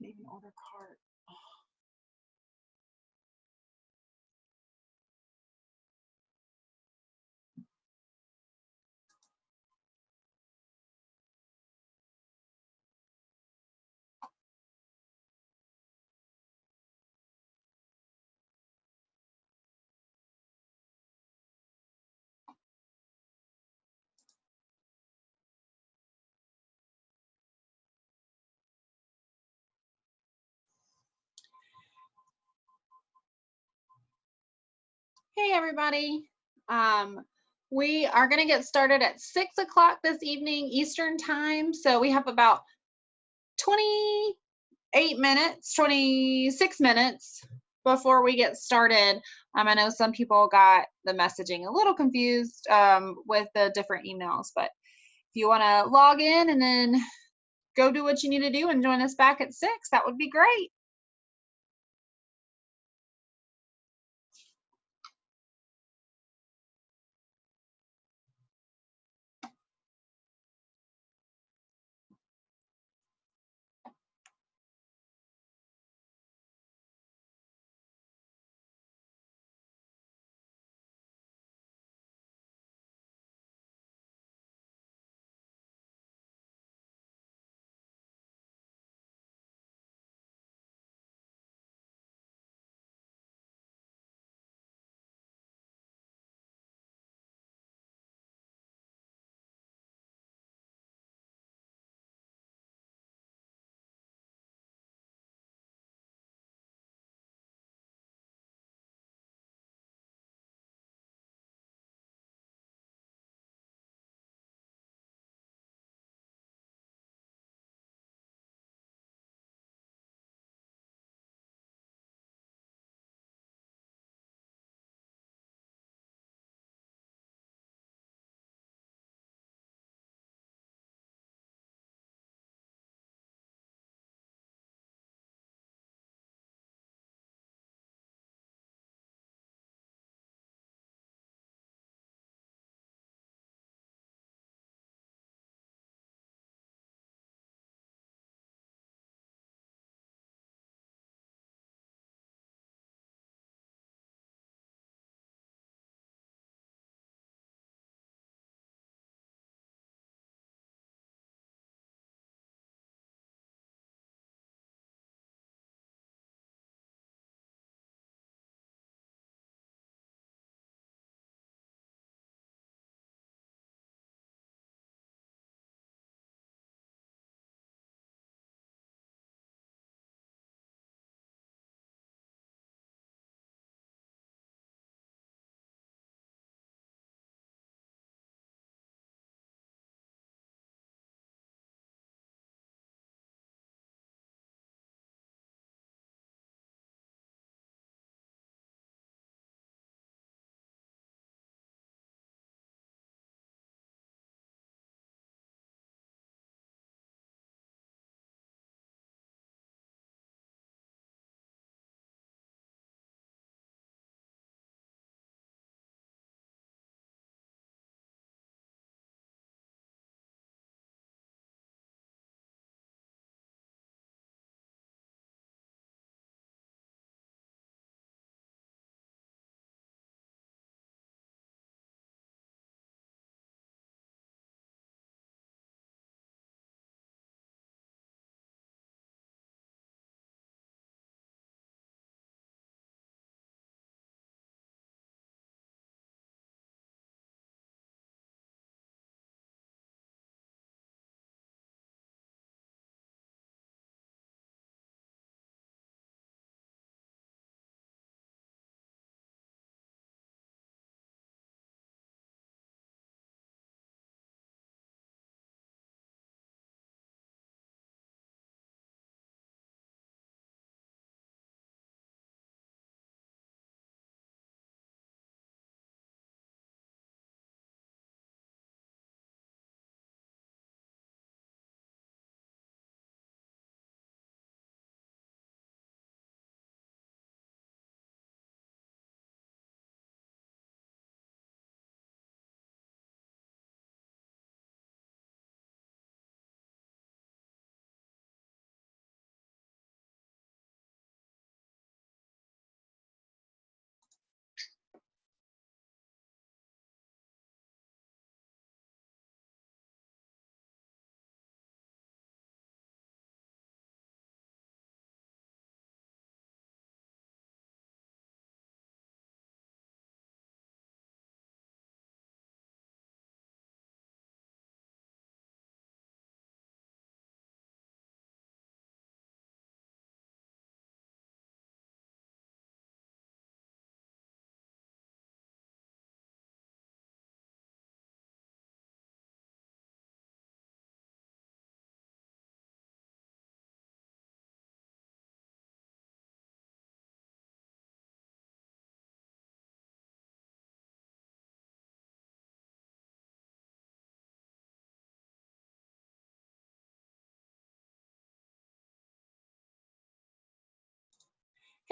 Can't even order cart. Hey everybody. Um, we are going to get started at 6 o'clock this evening Eastern time. So we have about 28 minutes, 26 minutes before we get started. I know some people got the messaging a little confused with the different emails, but if you want to log in and then go do what you need to do and join us back at 6, that would be great.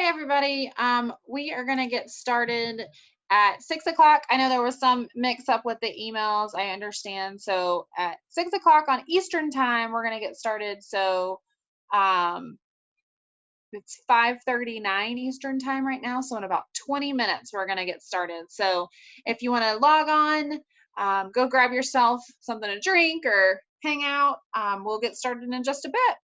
Hey everybody, we are gonna get started at 6 o'clock. I know there was some mix up with the emails, I understand. So at 6 o'clock on Eastern time, we're gonna get started. So um, it's 5:39 Eastern time right now. So in about 20 minutes, we're gonna get started. So if you wanna log on, go grab yourself something to drink or hang out. We'll get started in just a bit.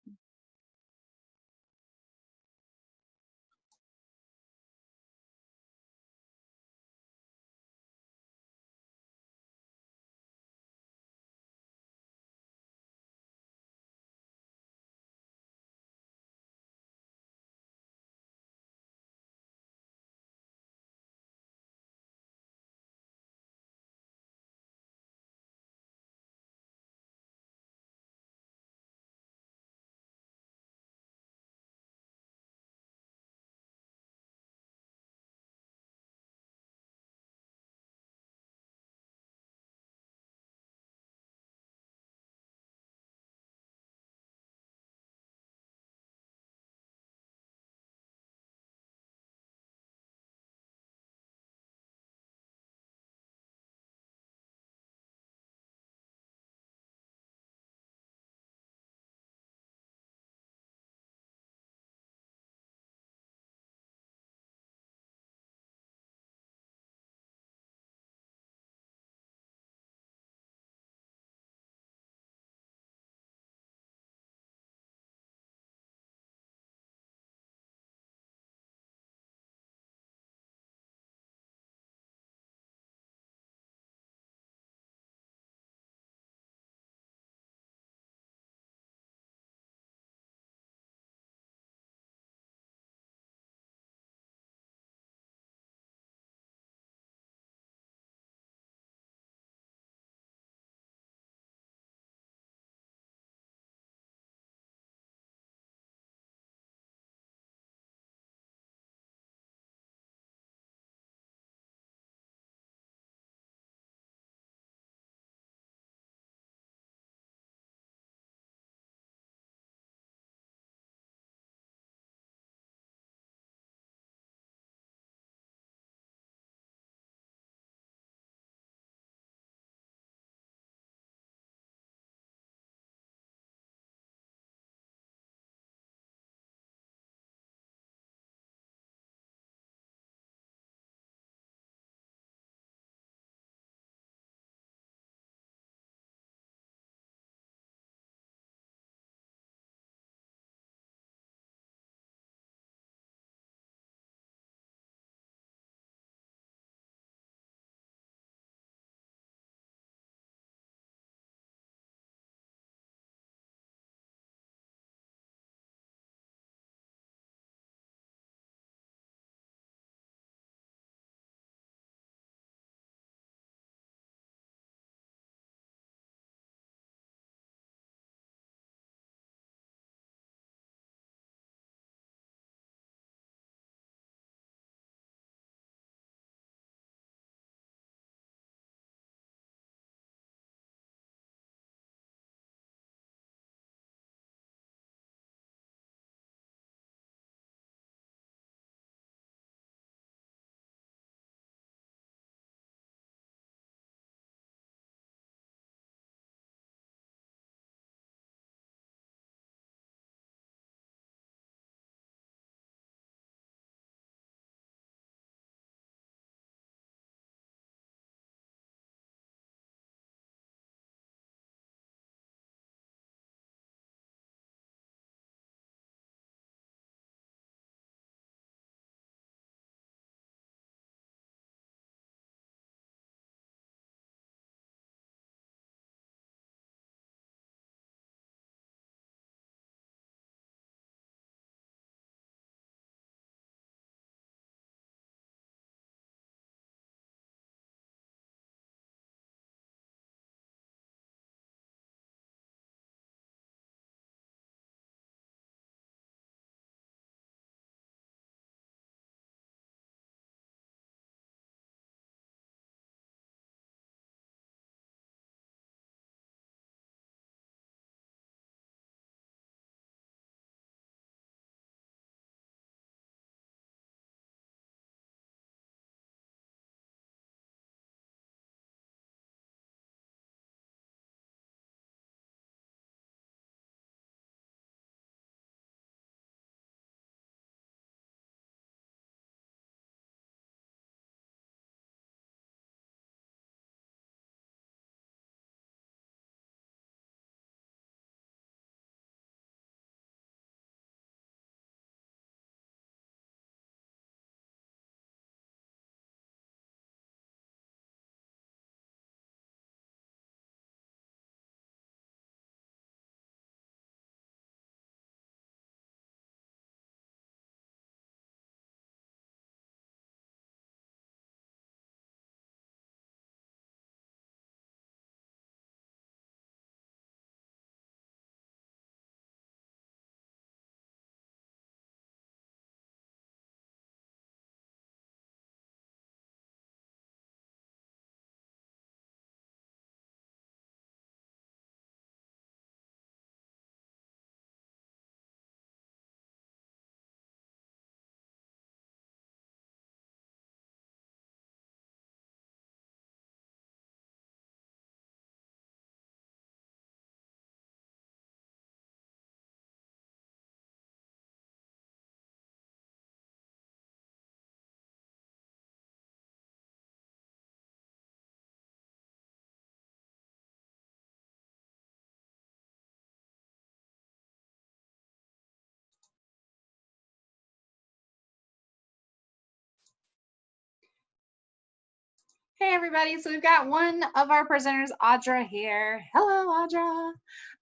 Hey everybody, so we've got one of our presenters, Audra, here. Hello,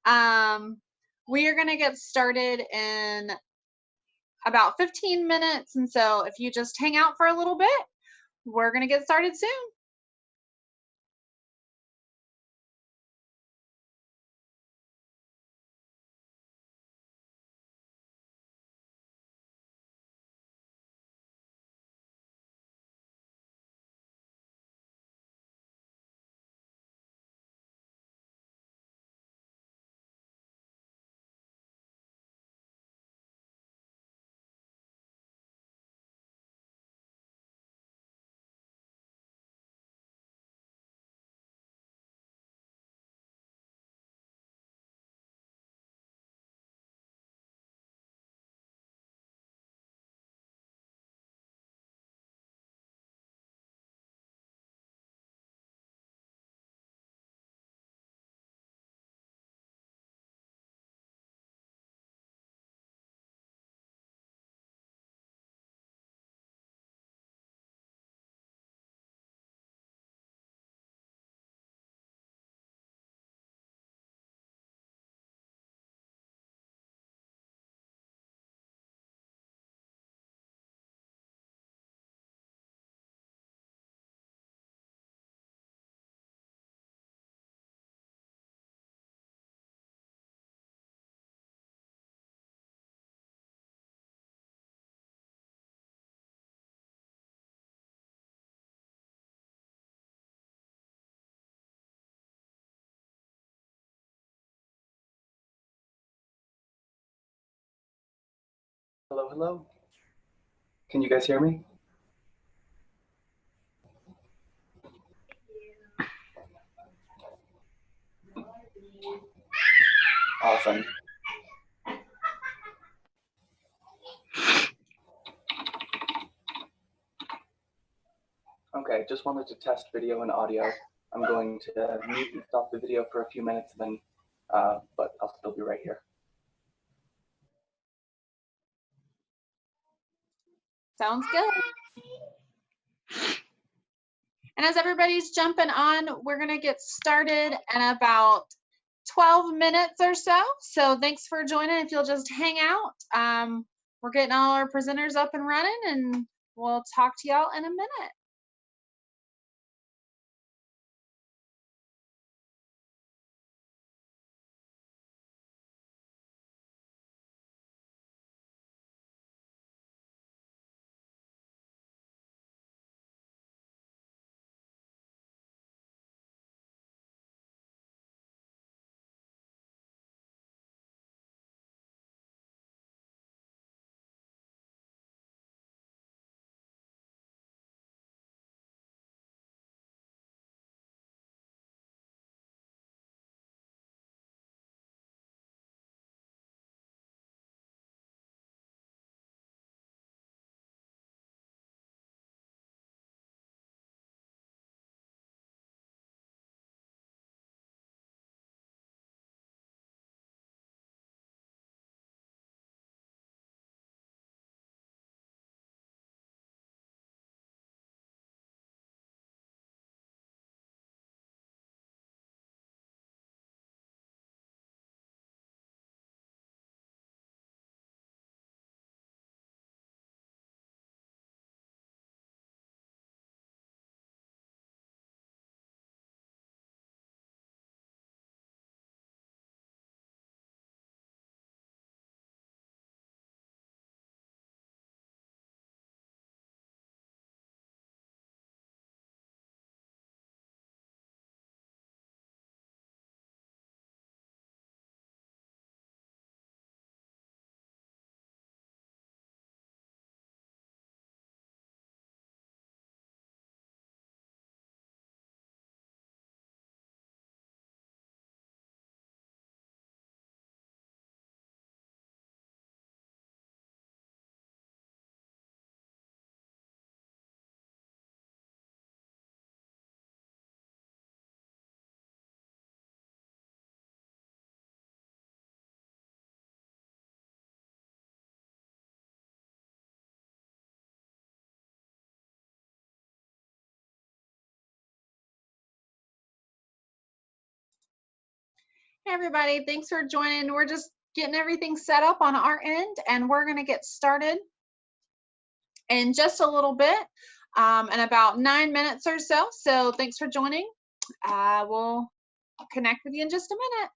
Audra. We are going to get started in about 15 minutes, and so if you just hang out for a little bit, we're going to get started soon. Hello, hello. Can you guys hear me? Awesome. Okay, just wanted to test video and audio. I'm going to mute and stop the video for a few minutes, then, but I'll still be right here. Sounds good. And as everybody's jumping on, we're going to get started in about 12 minutes or so. So thanks for joining. If you'll just hang out, we're getting all our presenters up and running, and we'll talk to y'all in a minute. Hey everybody, thanks for joining. We're just getting everything set up on our end, and we're going to get started in just a little bit, in about 9 minutes or so. So thanks for joining. We'll connect with you in just a minute.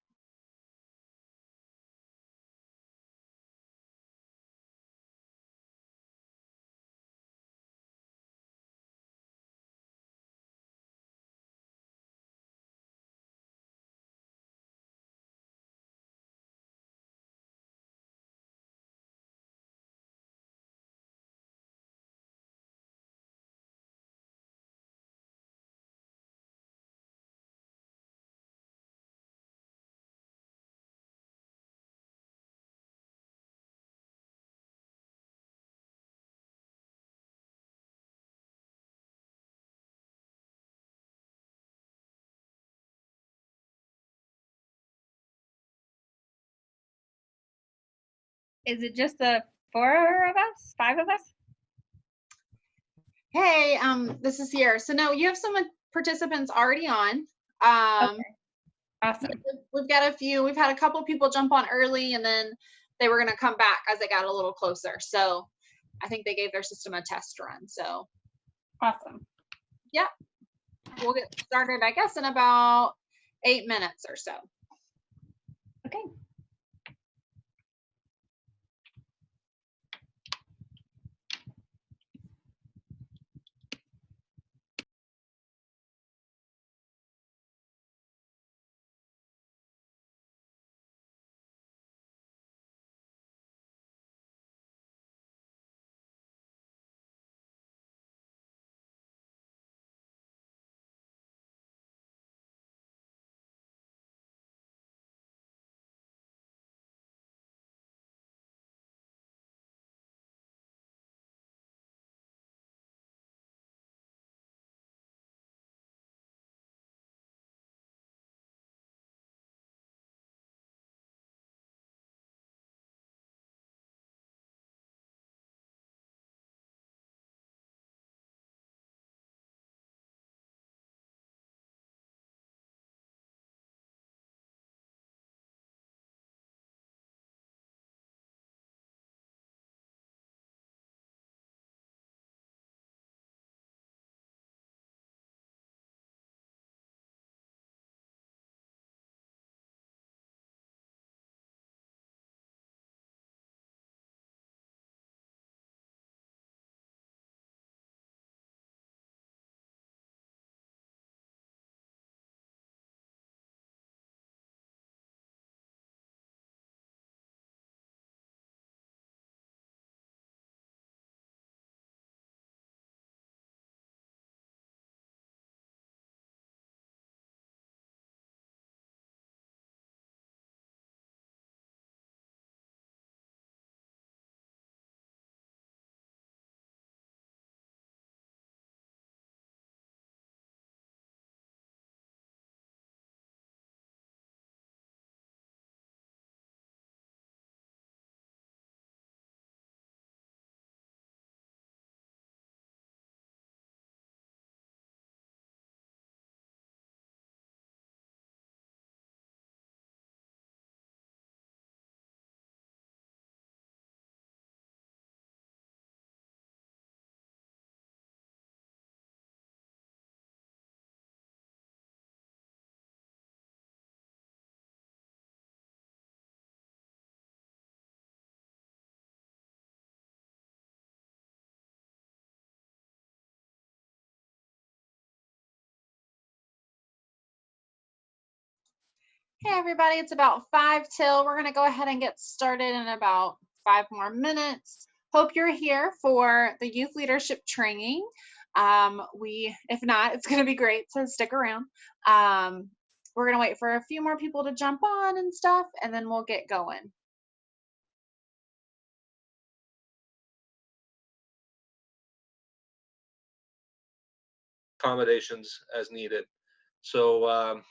Is it just the 4 of us? 5 of us? Hey, this is here. So no, you have some participants already on. Okay. Awesome. We've got a few. We've had a couple people jump on early, and then they were going to come back as it got a little closer. So I think they gave their system a test run. So Awesome. yeah, we'll get started, I guess, in about 8 minutes or so. Okay. Hey everybody, it's about 5 till. We're gonna go ahead and get started in about 5 more minutes. Hope you're here for the youth leadership training. If not, it's gonna be great, so stick around. We're gonna wait for a few more people to jump on and stuff, and then we'll get going. Accommodations as needed. So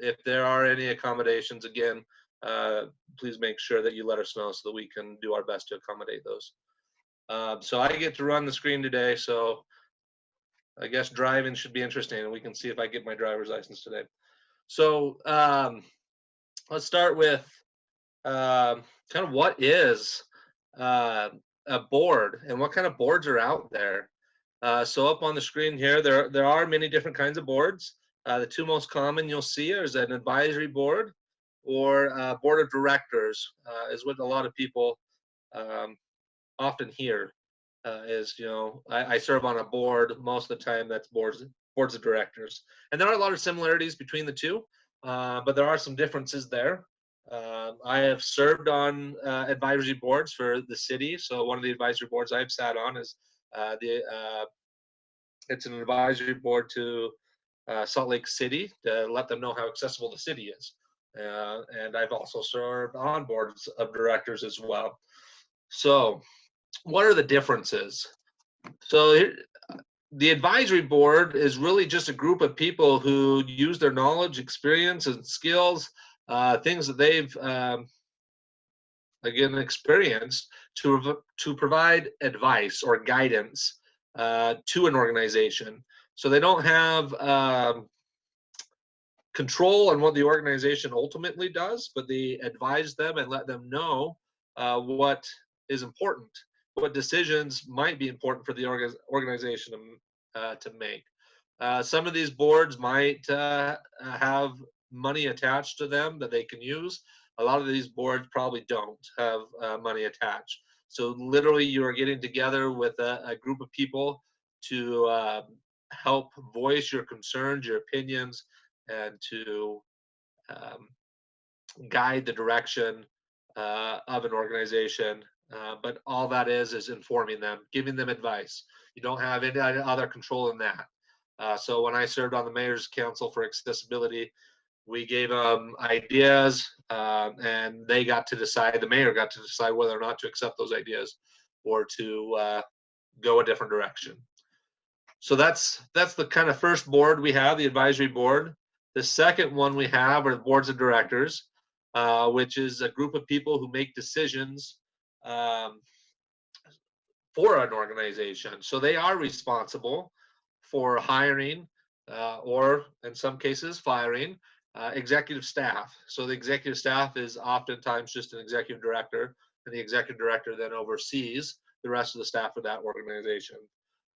if there are any accommodations, again, please make sure that you let us know so that we can do our best to accommodate those. So I get to run the screen today, so I guess driving should be interesting, and we can see if I get my driver's license today. So let's start with kind of what is uh, a board and what kind of boards are out there. So up on the screen here, there are many different kinds of boards. The two most common you'll see is an advisory board or board of directors, is what a lot of people um, often hear. Is, you know, I serve on a board most of the time. That's boards of directors, and there are a lot of similarities between the two, but there are some differences there. I have served on advisory boards for the city. So one of the advisory boards I've sat on is it's an advisory board to Salt Lake City to let them know how accessible the city is. And I've also served on boards of directors as well. So what are the differences? So the advisory board is really just a group of people who use their knowledge, experience, and skills, things that they've again experienced to provide advice or guidance to an organization. So they don't have control on what the organization ultimately does, but they advise them and let them know what is important, what decisions might be important for the organization to make. Some of these boards might have money attached to them that they can use. A lot of these boards probably don't have money attached. So literally you are getting together with a group of people to help voice your concerns, your opinions, and to um, guide the direction of an organization. But all that is informing them, giving them advice. You don't have any other control in that. So when I served on the Mayor's Council for Accessibility, we gave them ideas and they got to decide, the mayor got to decide whether or not to accept those ideas or to go a different direction. So that's the kind of first board we have, the advisory board. The second one we have are the boards of directors, which is a group of people who make decisions for an organization. So they are responsible for hiring or in some cases firing executive staff. So the executive staff is oftentimes just an executive director, and the executive director then oversees the rest of the staff of that organization.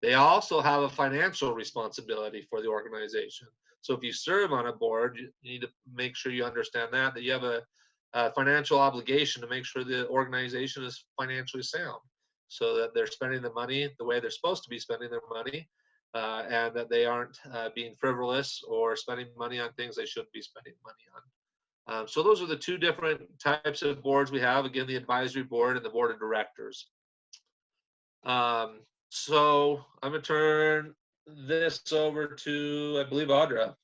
They also have a financial responsibility for the organization. So if you serve on a board, you need to make sure you understand that you have a financial obligation to make sure the organization is financially sound, so that they're spending the money the way they're supposed to be spending their money, and that they aren't being frivolous or spending money on things they shouldn't be spending money on. So those are the two different types of boards we have. Again, the advisory board and the board of directors. So I'm going to turn this over to, I believe, Audra.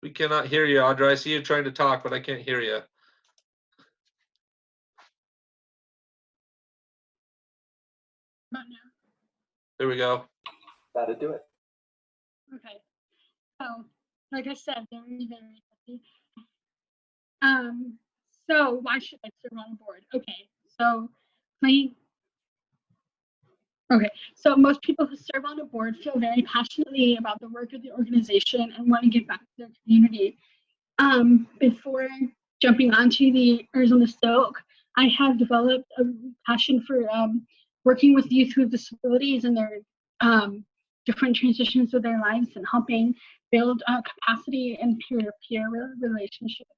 We cannot hear you, Audra. I see you trying to talk, but I can't hear you. Not now. There we go. That'd do it. Okay. So, like I said, very, very happy. So why should I serve on a board? Okay. So so most people who serve on a board feel very passionately about the work of the organization and want to give back to their community. Before jumping onto the Arizona Stoke, I have developed a passion for working with youth with disabilities and their different transitions of their lives and helping build capacity and peer-to-peer relationships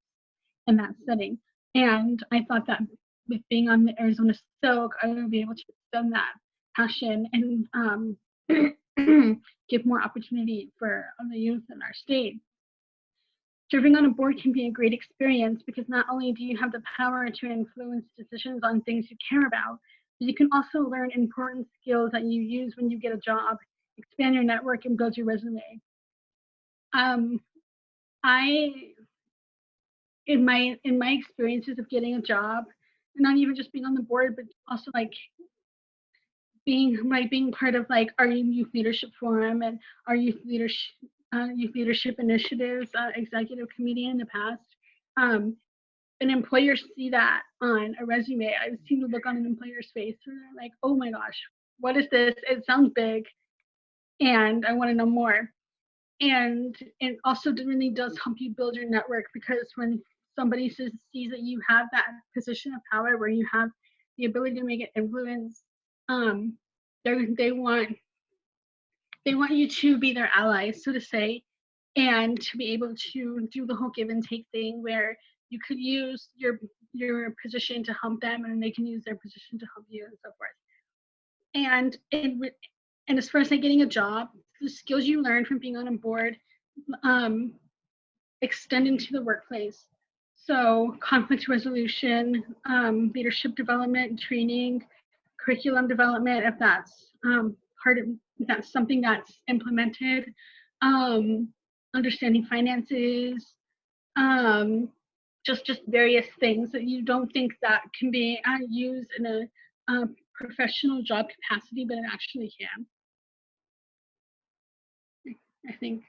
in that setting. And I thought that with being on the Arizona Stoke, I would be able to extend that passion and give more opportunity for the youth in our state. Serving on a board can be a great experience because not only do you have the power to influence decisions on things you care about, but you can also learn important skills that you use when you get a job, expand your network, and build your resume. In my experiences of getting a job, and not even just being on the board, but also like being part of like our youth leadership forum and our youth leadership initiatives executive committee in the past. An employer see that on a resume. I've seen the look on an employer's face where they're like, oh my gosh, what is this? It sounds big. and I want to know more. And it also really does help you build your network, because when somebody sees that you have that position of power where you have the ability to make an influence, they want you to be their allies, so to say, and to be able to do the whole give and take thing where you could use your position to help them and they can use their position to help you, and so forth. And as far as like getting a job, the skills you learn from being on a board extend into the workplace. So conflict resolution, leadership development, training, curriculum development, if that's if that's something that's implemented, understanding finances, just various things that you don't think that can be used in a professional job capacity, but it actually can. I think.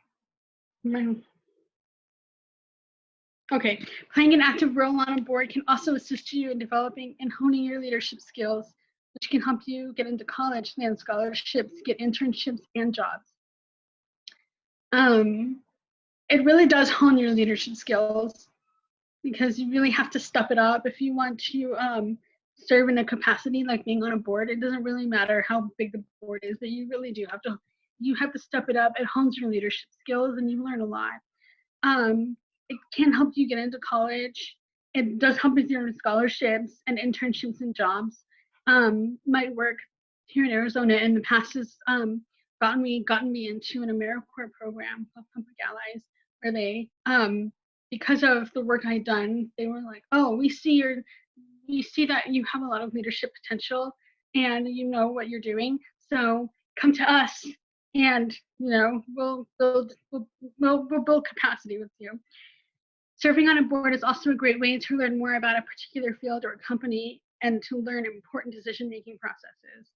Okay, playing an active role on a board can also assist you in developing and honing your leadership skills, which can help you get into college, land scholarships, get internships, and jobs. It really does hone your leadership skills, because you really have to step it up if you want to serve in a capacity like being on a board. It doesn't really matter how big the board is, but you really do have to step it up. It hones your leadership skills and you learn a lot. It can help you get into college. It does help with your scholarships and internships and jobs. My work here in Arizona in the past has gotten me into an AmeriCorps program of Public Allies, where they because of the work I'd done, they were like, "Oh, we see that you have a lot of leadership potential and you know what you're doing. So come to us, and we'll build capacity with you." Serving on a board is also a great way to learn more about a particular field or company and to learn important decision-making processes.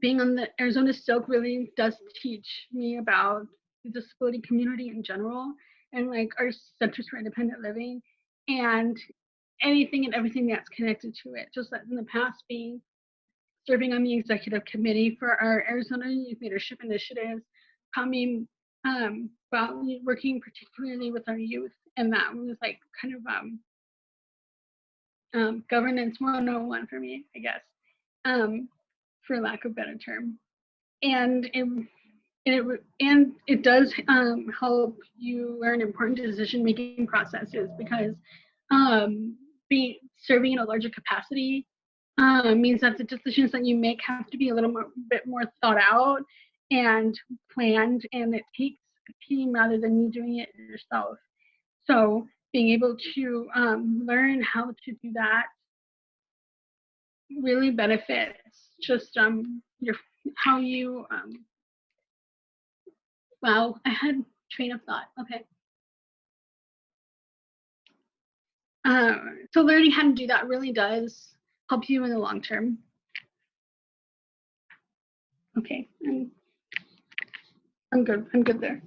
Being on the Arizona Silk really does teach me about the disability community in general, and like our Centers for Independent Living and anything and everything that's connected to it. Just like in the past, serving on the executive committee for our Arizona Youth Leadership Initiatives, taught me about working particularly with our youth, and that was like kind of governance 101 for me, I guess, for lack of a better term. And it does help you learn important decision-making processes, because serving in a larger capacity means that the decisions that you make have to be a bit more thought out and planned, and it takes a team rather than you doing it yourself. So being able to learn how to do that really benefits just how you wow, I had train of thought. Okay. So learning how to do that really does help you in the long term. Okay, I'm good. I'm good there.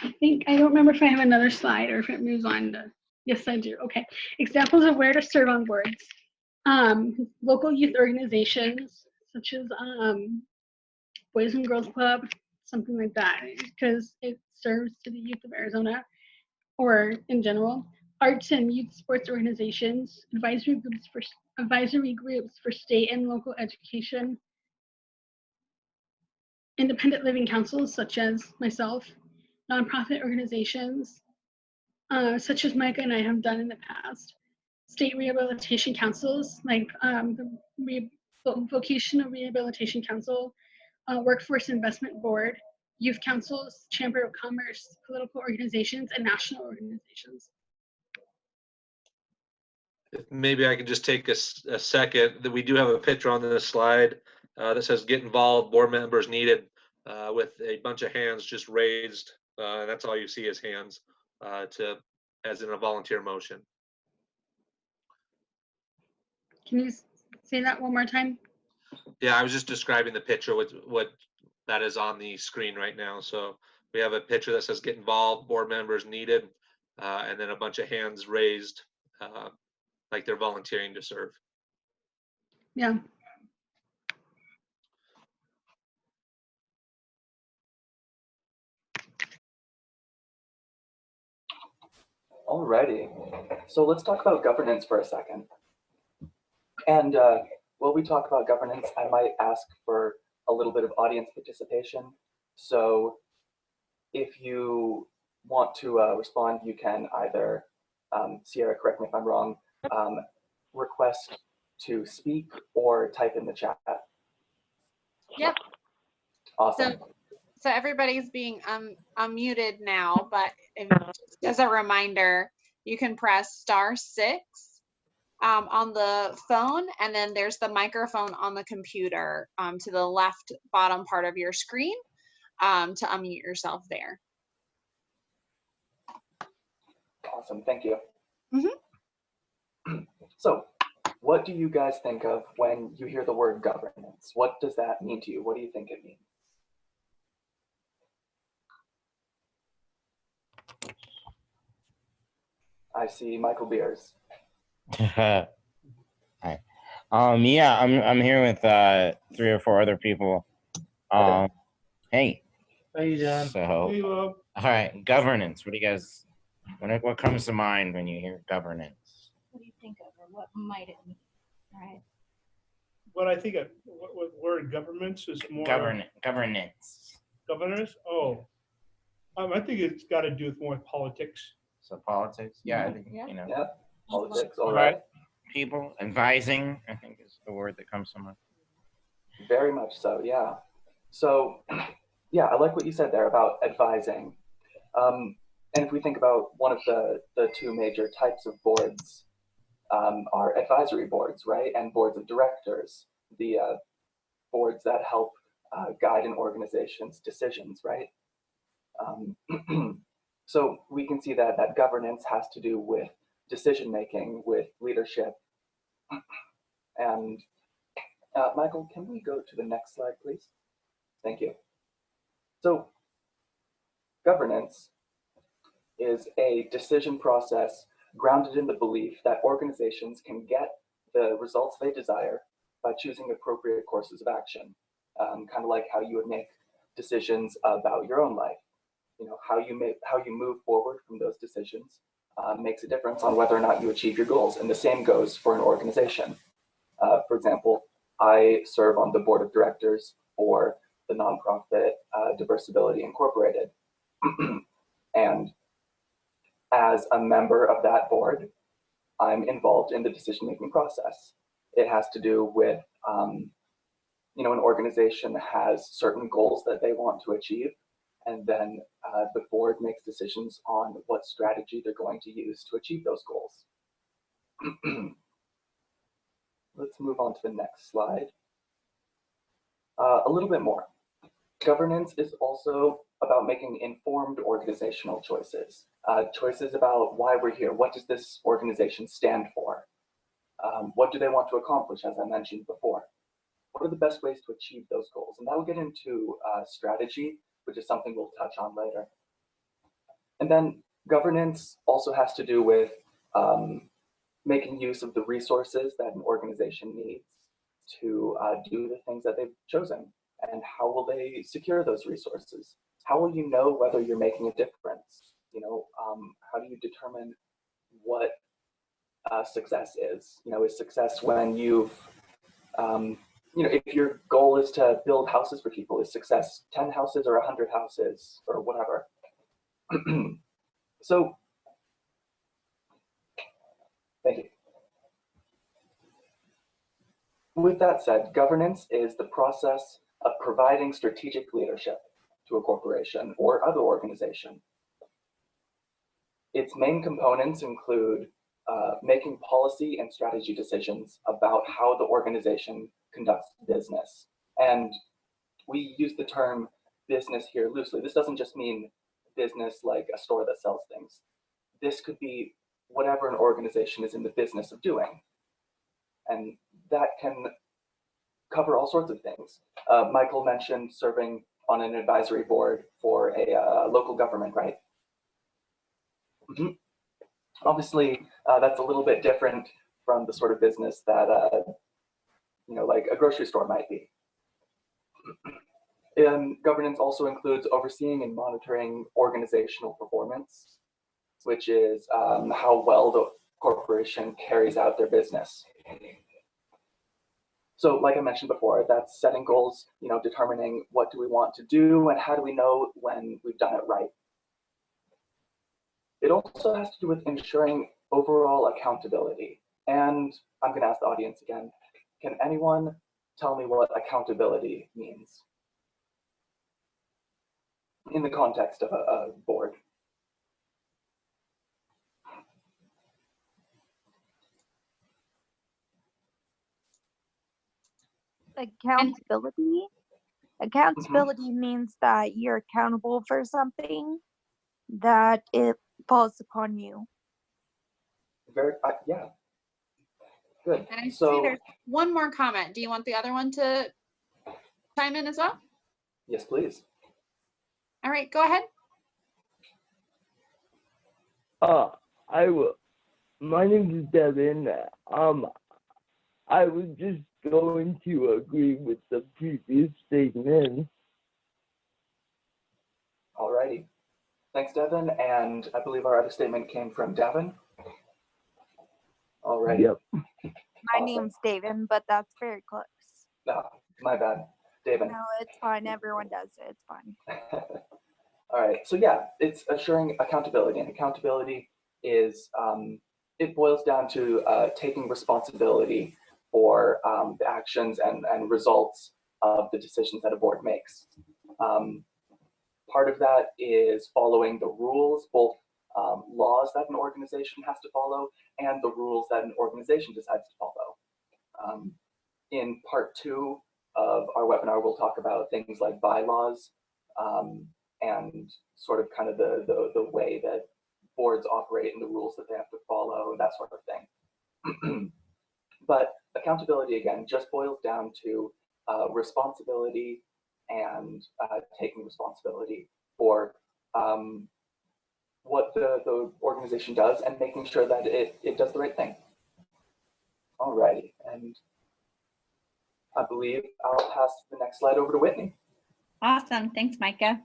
I don't remember if I have another slide or if it moves on to, yes, I do. Okay, examples of where to serve on boards. Local youth organizations such as Boys and Girls Club, something like that, because it serves to the youth of Arizona or in general. Arts and youth sports organizations, advisory groups for state and local education, independent living councils such as myself, nonprofit organizations such as Micah and I have done in the past, state rehabilitation councils like the Vocational Rehabilitation Council, Workforce Investment Board, youth councils, Chamber of Commerce, political organizations, and national organizations. Maybe I can just take a second. That we do have a picture on this slide that says "Get involved, board members needed," with a bunch of hands just raised. And that's all you see is hands, as in a volunteer motion. Can you say that one more time? Yeah, I was just describing the picture with what that is on the screen right now. So we have a picture that says "Get involved, board members needed," and then a bunch of hands raised, like they're volunteering to serve. Yeah. Alrighty. So let's talk about governance for a second. And while we talk about governance, I might ask for a little bit of audience participation. So if you want to respond, you can either, Sierra, correct me if I'm wrong, request to speak or type in the chat. Yep. Awesome. So everybody's being unmuted now, but just as a reminder, you can press *6 on the phone, and then there's the microphone on the computer to the left bottom part of your screen to unmute yourself there. Awesome, thank you. So, what do you guys think of when you hear the word governance? What does that mean to you? What do you think it means? I see Michael Beers. Hi. Yeah, I'm here with 3 or 4 other people. Hey. How you doing? So, all right, governance. What do you guys? What comes to mind when you hear governance? What do you think of, or what might it mean? Right. What I think of what word governments is more Governance. governors. Oh, I think it's got to do with more politics. So politics. Yeah, I think Yeah. you know. Yeah, politics, all right. People advising, I think is the word that comes to mind. Very much so, yeah. So, yeah, I like what you said there about advising. And if we think about one of the 2 major types of boards are advisory boards, right? And boards of directors, the boards that help guide an organization's decisions, right? So we can see that governance has to do with decision making, with leadership. And Michael, can we go to the next slide, please? Thank you. So governance is a decision process grounded in the belief that organizations can get the results they desire by choosing appropriate courses of action, kind of like how you would make decisions about your own life. You know, how you move forward from those decisions makes a difference on whether or not you achieve your goals, and the same goes for an organization. For example, I serve on the board of directors for the nonprofit Diversibility Incorporated, and as a member of that board, I'm involved in the decision-making process. It has to do with, you know, an organization has certain goals that they want to achieve, and then the board makes decisions on what strategy they're going to use to achieve those goals. Let's move on to the next slide. A little bit more. Governance is also about making informed organizational choices. Choices about why we're here. What does this organization stand for? What do they want to accomplish, as I mentioned before? What are the best ways to achieve those goals? And that will get into strategy, which is something we'll touch on later. And then governance also has to do with making use of the resources that an organization needs to do the things that they've chosen. And how will they secure those resources? How will you know whether you're making a difference? You know, how do you determine what success is? You know, is success when you've, you know, if your goal is to build houses for people, is success 10 houses or 100 houses or whatever? So, thank you. With that said, governance is the process of providing strategic leadership to a corporation or other organization. Its main components include making policy and strategy decisions about how the organization conducts business. And we use the term business here loosely. This doesn't just mean business like a store that sells things. This could be whatever an organization is in the business of doing. And that can cover all sorts of things. Michael mentioned serving on an advisory board for a local government, right? Mm-hmm. Obviously, that's a little bit different from the sort of business that, you know, like a grocery store might be. Governance also includes overseeing and monitoring organizational performance. which is how well the corporation carries out their business. So like I mentioned before, that's setting goals, determining what do we want to do and how do we know when we've done it right. It also has to do with ensuring overall accountability. And I'm going to ask the audience again, can anyone tell me what accountability means in the context of a board? Accountability. Accountability means that you're accountable for something, that it falls upon you. Yeah. Good. And I see So, there's one more comment. Do you want the other one to chime in as well? yes, please. All right, go ahead. My name is Devin. I was just going to agree with the previous statement. All righty. Thanks, Devin. And I believe our other statement came from Devin. All right. Yep. My name's David, but that's very close. No, my bad. David. No, it's fine. Everyone does it. It's fine. All right. So yeah, it's assuring accountability, and accountability is it boils down to taking responsibility for the actions and results of the decisions that a board makes. Part of that is following the rules, both laws that an organization has to follow and the rules that an organization decides to follow. In part 2 of our webinar, we'll talk about things like bylaws and sort of kind of the way that boards operate and the rules that they have to follow, that sort of thing. But accountability, again, just boils down to responsibility and taking responsibility for what the organization does and making sure that it does the right thing. Alrighty, and I believe I'll pass the next slide over to Whitney. Awesome. Thanks, Micah.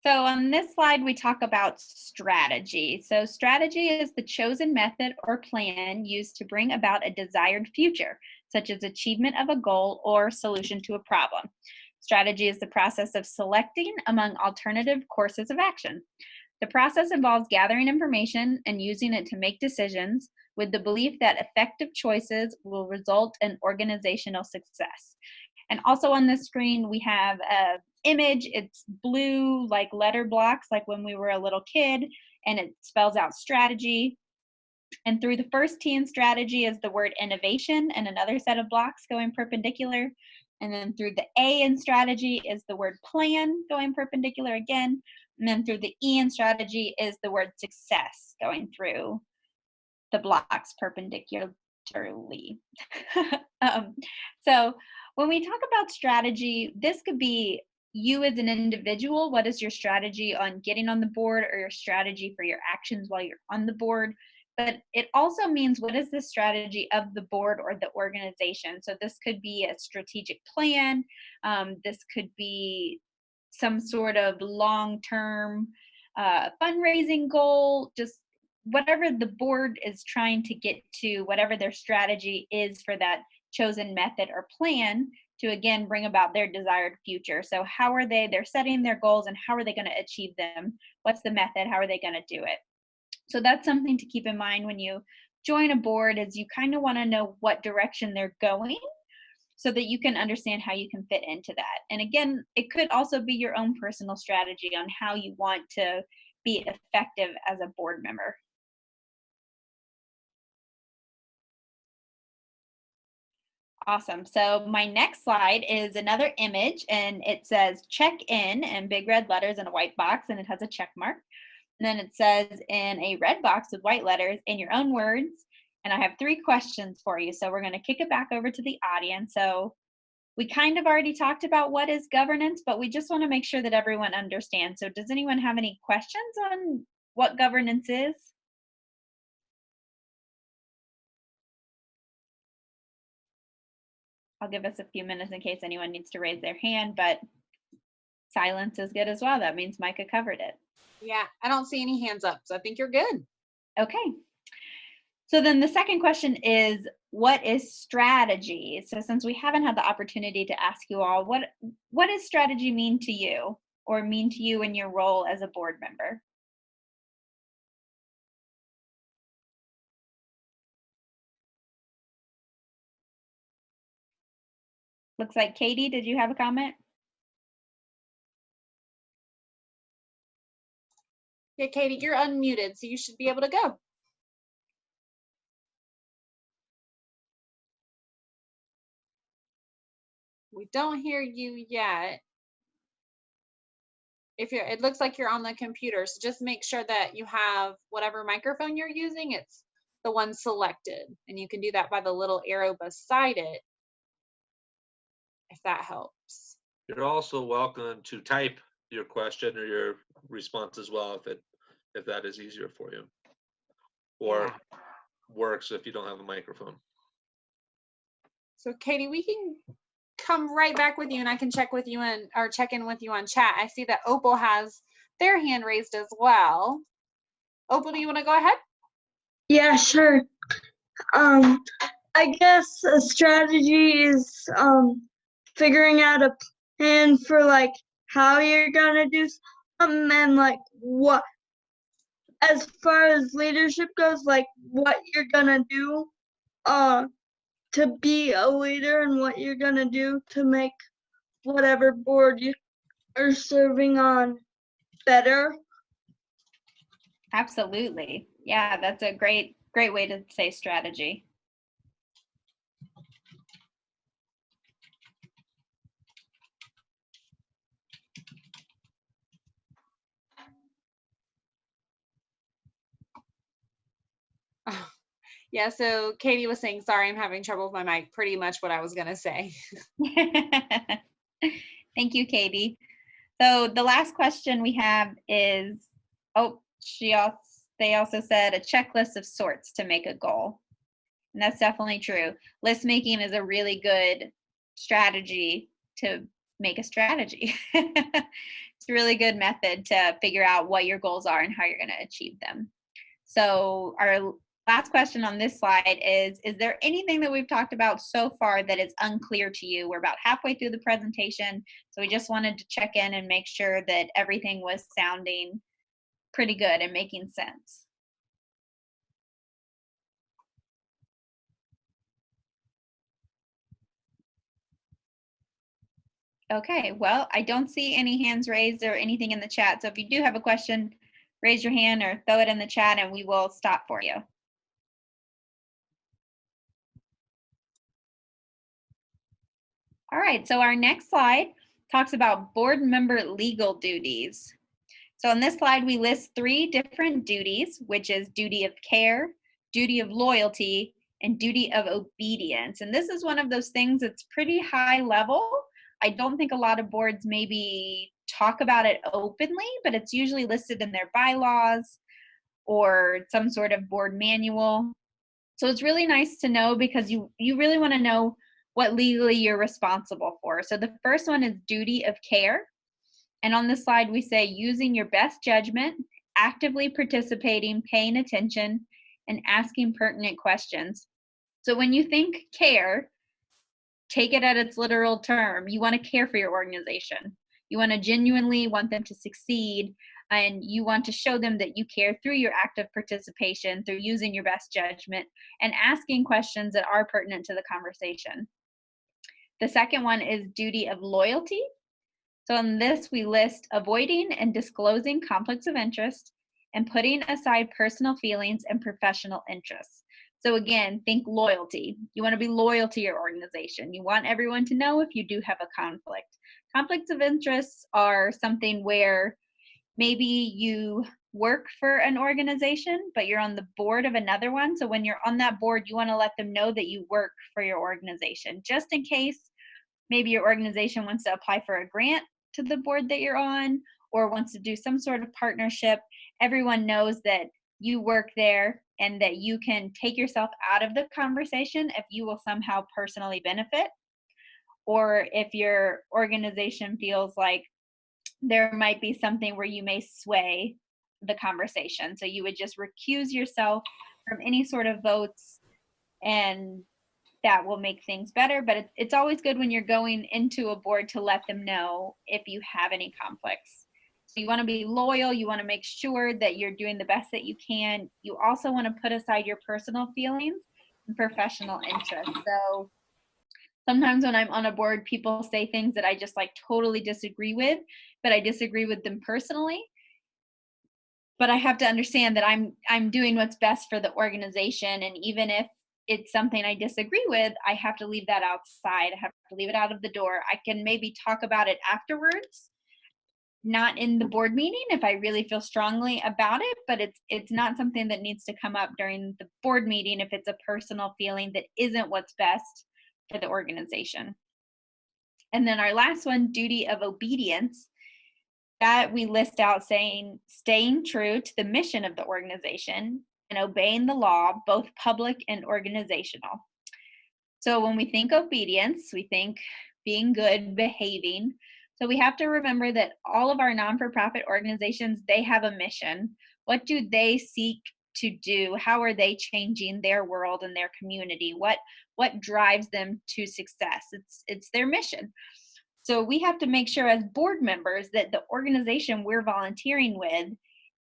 So on this slide, we talk about strategy. So strategy is the chosen method or plan used to bring about a desired future, such as achievement of a goal or solution to a problem. Strategy is the process of selecting among alternative courses of action. The process involves gathering information and using it to make decisions with the belief that effective choices will result in organizational success. And also on the screen, we have an image. It's blue, like letter blocks, like when we were a little kid, and it spells out strategy. And through the first T in strategy is the word innovation and another set of blocks going perpendicular. And then through the A in strategy is the word plan going perpendicular again. And then through the E in strategy is the word success going through the blocks perpendicularly. So when we talk about strategy, this could be you as an individual. What is your strategy on getting on the board, or your strategy for your actions while you're on the board? But it also means, what is the strategy of the board or the organization? So this could be a strategic plan. This could be some sort of long-term fundraising goal, just whatever the board is trying to get to, whatever their strategy is for that chosen method or plan to, again, bring about their desired future. So how are they're setting their goals, and how are they going to achieve them? What's the method? How are they going to do it? So that's something to keep in mind when you join a board, is you kind of want to know what direction they're going so that you can understand how you can fit into that. And again, it could also be your own personal strategy on how you want to be effective as a board member. Awesome. So my next slide is another image, and it says check in big red letters in a white box, and it has a check mark. And then it says in a red box with white letters, in your own words. And I have 3 questions for you. So we're going to kick it back over to the audience. So we kind of already talked about what is governance, but we just want to make sure that everyone understands. So does anyone have any questions on what governance is? I'll give us a few minutes in case anyone needs to raise their hand, but Silence is good as well. That means Micah covered it. Yeah, I don't see any hands up, so I think you're good. Okay. So then the second question is, what is strategy? So since we haven't had the opportunity to ask you all, what does strategy mean to you, or mean to you in your role as a board member? Looks like Katie, did you have a comment? Yeah, Katie, you're unmuted, so you should be able to go. We don't hear you yet. It looks like you're on the computer, so just make sure that you have whatever microphone you're using, it's the one selected, and you can do that by the little arrow beside it, if that helps. You're also welcome to type your question or your response as well, if that is easier for you, or works if you don't have a microphone. So Katie, we can come right back with you, and I can check with you or check in with you on chat. I see that Opal has their hand raised as well. Opal, do you want to go ahead? Yeah, sure. I guess a strategy is figuring out a plan for like how you're gonna do something, and like what, as far as leadership goes, like what you're gonna do to be a leader, and what you're gonna do to make whatever board you are serving on better. Absolutely. Yeah, that's a great way to say strategy. Yeah, so Katie was saying, sorry, I'm having trouble with my mic. Pretty much what I was going to say. Thank you, Katie. So the last question we have is, they also said a checklist of sorts to make a goal. And that's definitely true. List making is a really good strategy to make a strategy. It's a really good method to figure out what your goals are and how you're going to achieve them. So our last question on this slide is there anything that we've talked about so far that is unclear to you? We're about halfway through the presentation, so we just wanted to check in and make sure that everything was sounding pretty good and making sense. Okay, well, I don't see any hands raised or anything in the chat, so if you do have a question, raise your hand or throw it in the chat and we will stop for you. All right, so our next slide talks about board member legal duties. So on this slide, we list 3 different duties, which is duty of care, duty of loyalty, and duty of obedience. And this is one of those things that's pretty high level. I don't think a lot of boards maybe talk about it openly, but it's usually listed in their bylaws or some sort of board manual. So it's really nice to know, because you really want to know what legally you're responsible for. So the first one is duty of care. And on this slide, we say using your best judgment, actively participating, paying attention, and asking pertinent questions. So when you think care, take it at its literal term. You want to care for your organization. You want to genuinely want them to succeed, and you want to show them that you care through your active participation, through using your best judgment, and asking questions that are pertinent to the conversation. The second one is duty of loyalty. So in this, we list avoiding and disclosing conflicts of interest and putting aside personal feelings and professional interests. So again, think loyalty. You want to be loyal to your organization. You want everyone to know if you do have a conflict. Conflicts of interests are something where maybe you work for an organization, but you're on the board of another one. So when you're on that board, you want to let them know that you work for your organization, just in case maybe your organization wants to apply for a grant to the board that you're on, or wants to do some sort of partnership. Everyone knows that you work there and that you can take yourself out of the conversation if you will somehow personally benefit, or if your organization feels like there might be something where you may sway the conversation. So you would just recuse yourself from any sort of votes, and that will make things better. But it's always good when you're going into a board to let them know if you have any conflicts. So you want to be loyal. You want to make sure that you're doing the best that you can. You also want to put aside your personal feelings and professional interests. So sometimes when I'm on a board, people say things that I just like totally disagree with, but I disagree with them personally. But I have to understand that I'm doing what's best for the organization, and even if it's something I disagree with, I have to leave that outside. I have to leave it out of the door. I can maybe talk about it afterwards, not in the board meeting if I really feel strongly about it, but it's not something that needs to come up during the board meeting if it's a personal feeling that isn't what's best for the organization. And then our last one, duty of obedience, that we list out saying staying true to the mission of the organization and obeying the law, both public and organizational. So when we think obedience, we think being good, behaving. So we have to remember that all of our non-for-profit organizations, they have a mission. What do they seek to do? How are they changing their world and their community? What drives them to success? It's their mission. So we have to make sure as board members that the organization we're volunteering with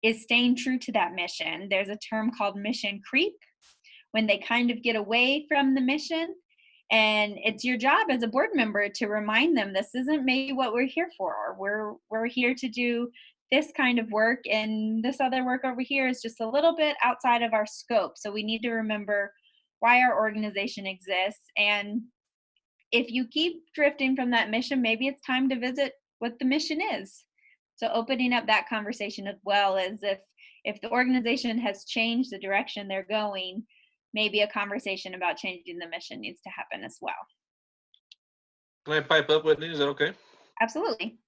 is staying true to that mission. There's a term called mission creep, when they kind of get away from the mission. And it's your job as a board member to remind them this isn't maybe what we're here for. We're here to do this kind of work, and this other work over here is just a little bit outside of our scope. So we need to remember why our organization exists. And if you keep drifting from that mission, maybe it's time to visit what the mission is. So opening up that conversation as well, as if the organization has changed the direction they're going, maybe a conversation about changing the mission needs to happen as well. Can I pipe up, Whitney? Is that okay? Absolutely.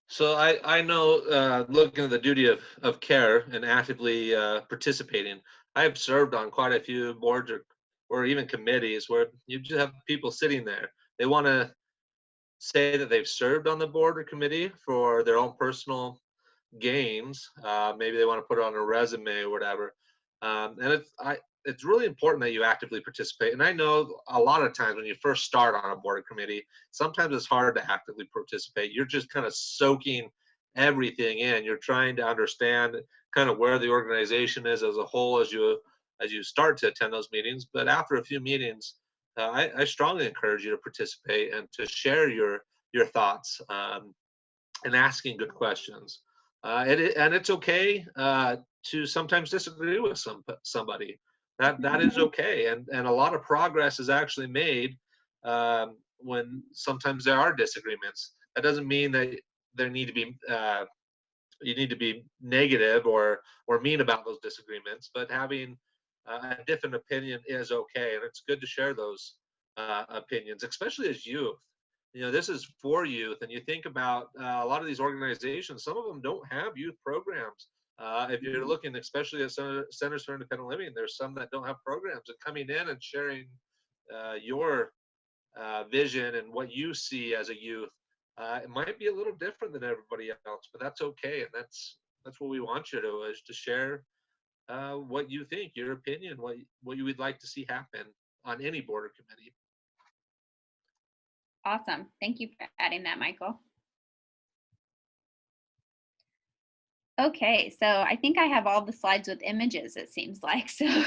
So I know, looking at the duty of care and actively participating, I have served on quite a few boards or even committees where you just have people sitting there. They want to say that they've served on the board or committee for their own personal gains. Maybe they want to put it on a resume or whatever. And it's really important that you actively participate. And I know a lot of times when you first start on a board or committee, sometimes it's hard to actively participate. You're just kind of soaking everything in. You're trying to understand kind of where the organization is as a whole as you start to attend those meetings. But after a few meetings, I strongly encourage you to participate and to share your thoughts and asking good questions. And it's okay to sometimes disagree with somebody. That is okay, and a lot of progress is actually made when sometimes there are disagreements. That doesn't mean that there need to be you need to be negative or mean about those disagreements, but having a different opinion is okay, and it's good to share those opinions, especially as youth. You know, this is for youth, and you think about a lot of these organizations, some of them don't have youth programs. If you're looking especially at Centers for Independent Living, there's some that don't have programs, and coming in and sharing your vision and what you see as a youth, it might be a little different than everybody else, but that's okay, and that's what we want you to, is to share what you think, your opinion, what you would like to see happen on any board or committee. Awesome. Thank you for adding that, Michael. Okay, so I think I have all the slides with images, it seems like. So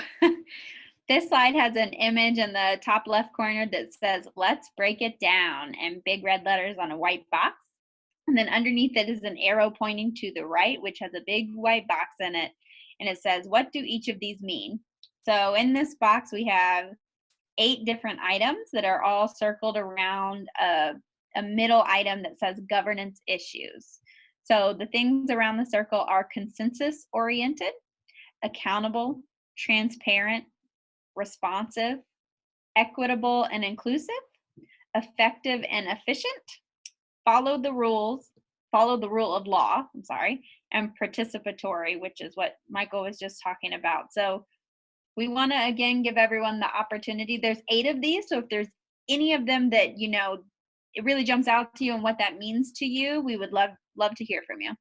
this slide has an image in the top left corner that says, "Let's break it down," in big red letters on a white box. And then underneath it is an arrow pointing to the right, which has a big white box in it. And it says, "What do each of these mean?" So in this box, we have 8 different items that are all circled around a middle item that says governance issues. So the things around the circle are consensus oriented, accountable, transparent, responsive, equitable and inclusive, effective and efficient, follow the rule of law, and participatory, which is what Michael was just talking about. So we want to, again, give everyone the opportunity. There's 8 of these, so if there's any of them that, it really jumps out to you and what that means to you, we would love to hear from you.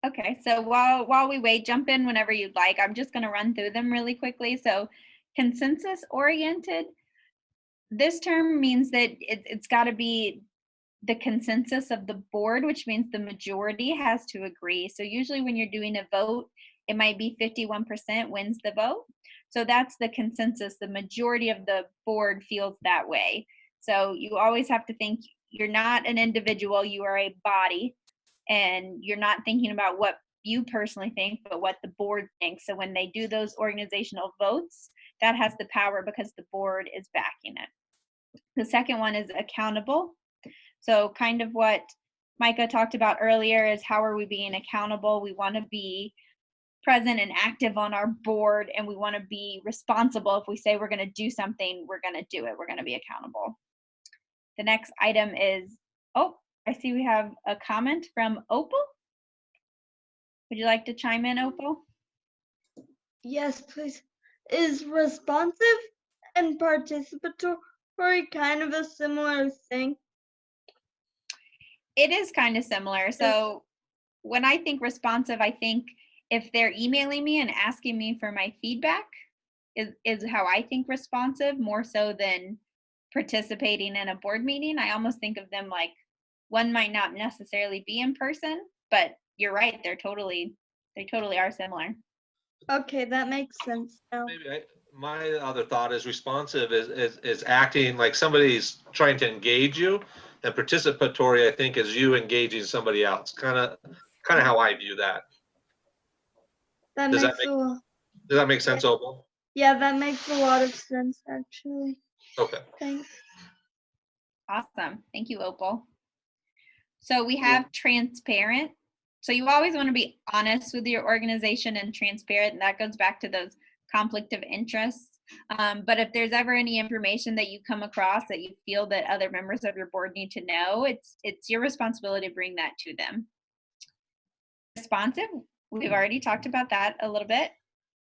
Okay, so while we wait, jump in whenever you'd like. I'm just going to run through them really quickly. So consensus oriented, this term means that it's got to be the consensus of the board, which means the majority has to agree. So usually when you're doing a vote, it might be 51% wins the vote. So that's the consensus. The majority of the board feels that way. So you always have to think you're not an individual, you are a body, and you're not thinking about what you personally think, but what the board thinks. So when they do those organizational votes, that has the power because the board is backing it. The second one is accountable. So kind of what Micah talked about earlier is how are we being accountable? We want to be present and active on our board, and we want to be responsible. If we say we're going to do something, we're going to do it. We're going to be accountable. The next item is, oh, I see we have a comment from Opal. Would you like to chime in, Opal? Yes, please. Is responsive and participatory kind of a similar thing? It is kind of similar. So when I think responsive, I think if they're emailing me and asking me for my feedback is how I think responsive, more so than participating in a board meeting. I almost think of them like one might not necessarily be in person, but you're right, they totally are similar. Okay, that makes sense now. Maybe my other thought is responsive is acting like somebody's trying to engage you, and participatory I think is you engaging somebody else. Kind of how I view that. Does that make sense, Opal? Yeah, that makes a lot of sense actually. Okay. Thanks. Awesome. Thank you, Opal. So we have transparent. So you always want to be honest with your organization and transparent, and that goes back to those conflict of interests. But if there's ever any information that you come across that you feel that other members of your board need to know, it's your responsibility to bring that to them. Responsive, we've already talked about that a little bit.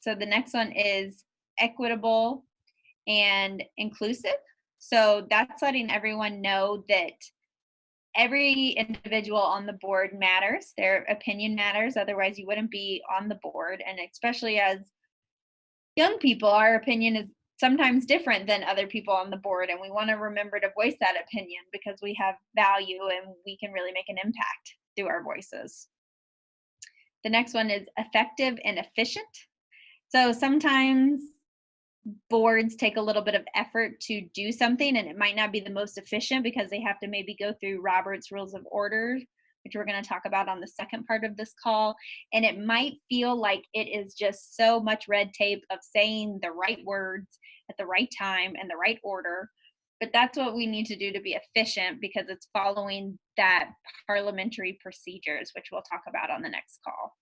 So the next one is equitable and inclusive. So that's letting everyone know that every individual on the board matters. Their opinion matters. Otherwise, you wouldn't be on the board. And especially as young people, our opinion is sometimes different than other people on the board. And we want to remember to voice that opinion because we have value and we can really make an impact through our voices. The next one is effective and efficient. So sometimes boards take a little bit of effort to do something, and it might not be the most efficient because they have to maybe go through Robert's Rules of Order, which we're going to talk about on the second part of this call. And it might feel like it is just so much red tape of saying the right words at the right time and the right order. But that's what we need to do to be efficient because it's following that parliamentary procedures, which we'll talk about on the next call.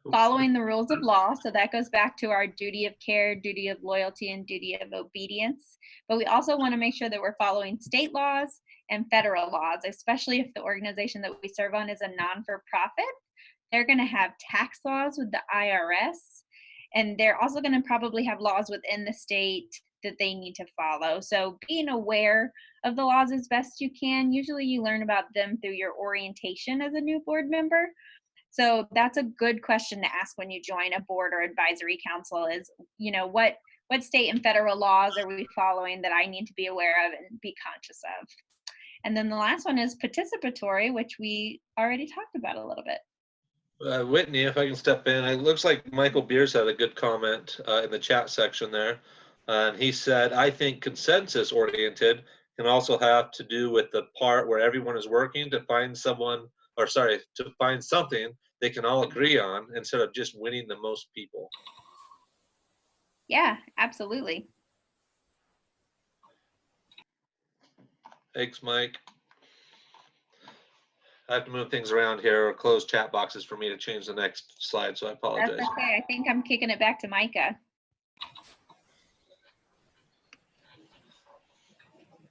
Following the rules of law, so that goes back to our duty of care, duty of loyalty, and duty of obedience. But we also want to make sure that we're following state laws and federal laws, especially if the organization that we serve on is a non-for-profit. They're going to have tax laws with the IRS, and they're also going to probably have laws within the state that they need to follow. So being aware of the laws as best you can. Usually you learn about them through your orientation as a new board member. So that's a good question to ask when you join a board or advisory council is, you know, what state and federal laws are we following that I need to be aware of and be conscious of? And then the last one is participatory, which we already talked about a little bit. Whitney, if I can step in, it looks like Michael Beers had a good comment in the chat section there. And he said, I think consensus oriented can also have to do with the part where everyone is working to find someone, or sorry, to find something they can all agree on instead of just winning the most people. Yeah, absolutely. Thanks, Mike. I have to move things around here or close chat boxes for me to change the next slide, so I apologize. That's okay. I think I'm kicking it back to Micah.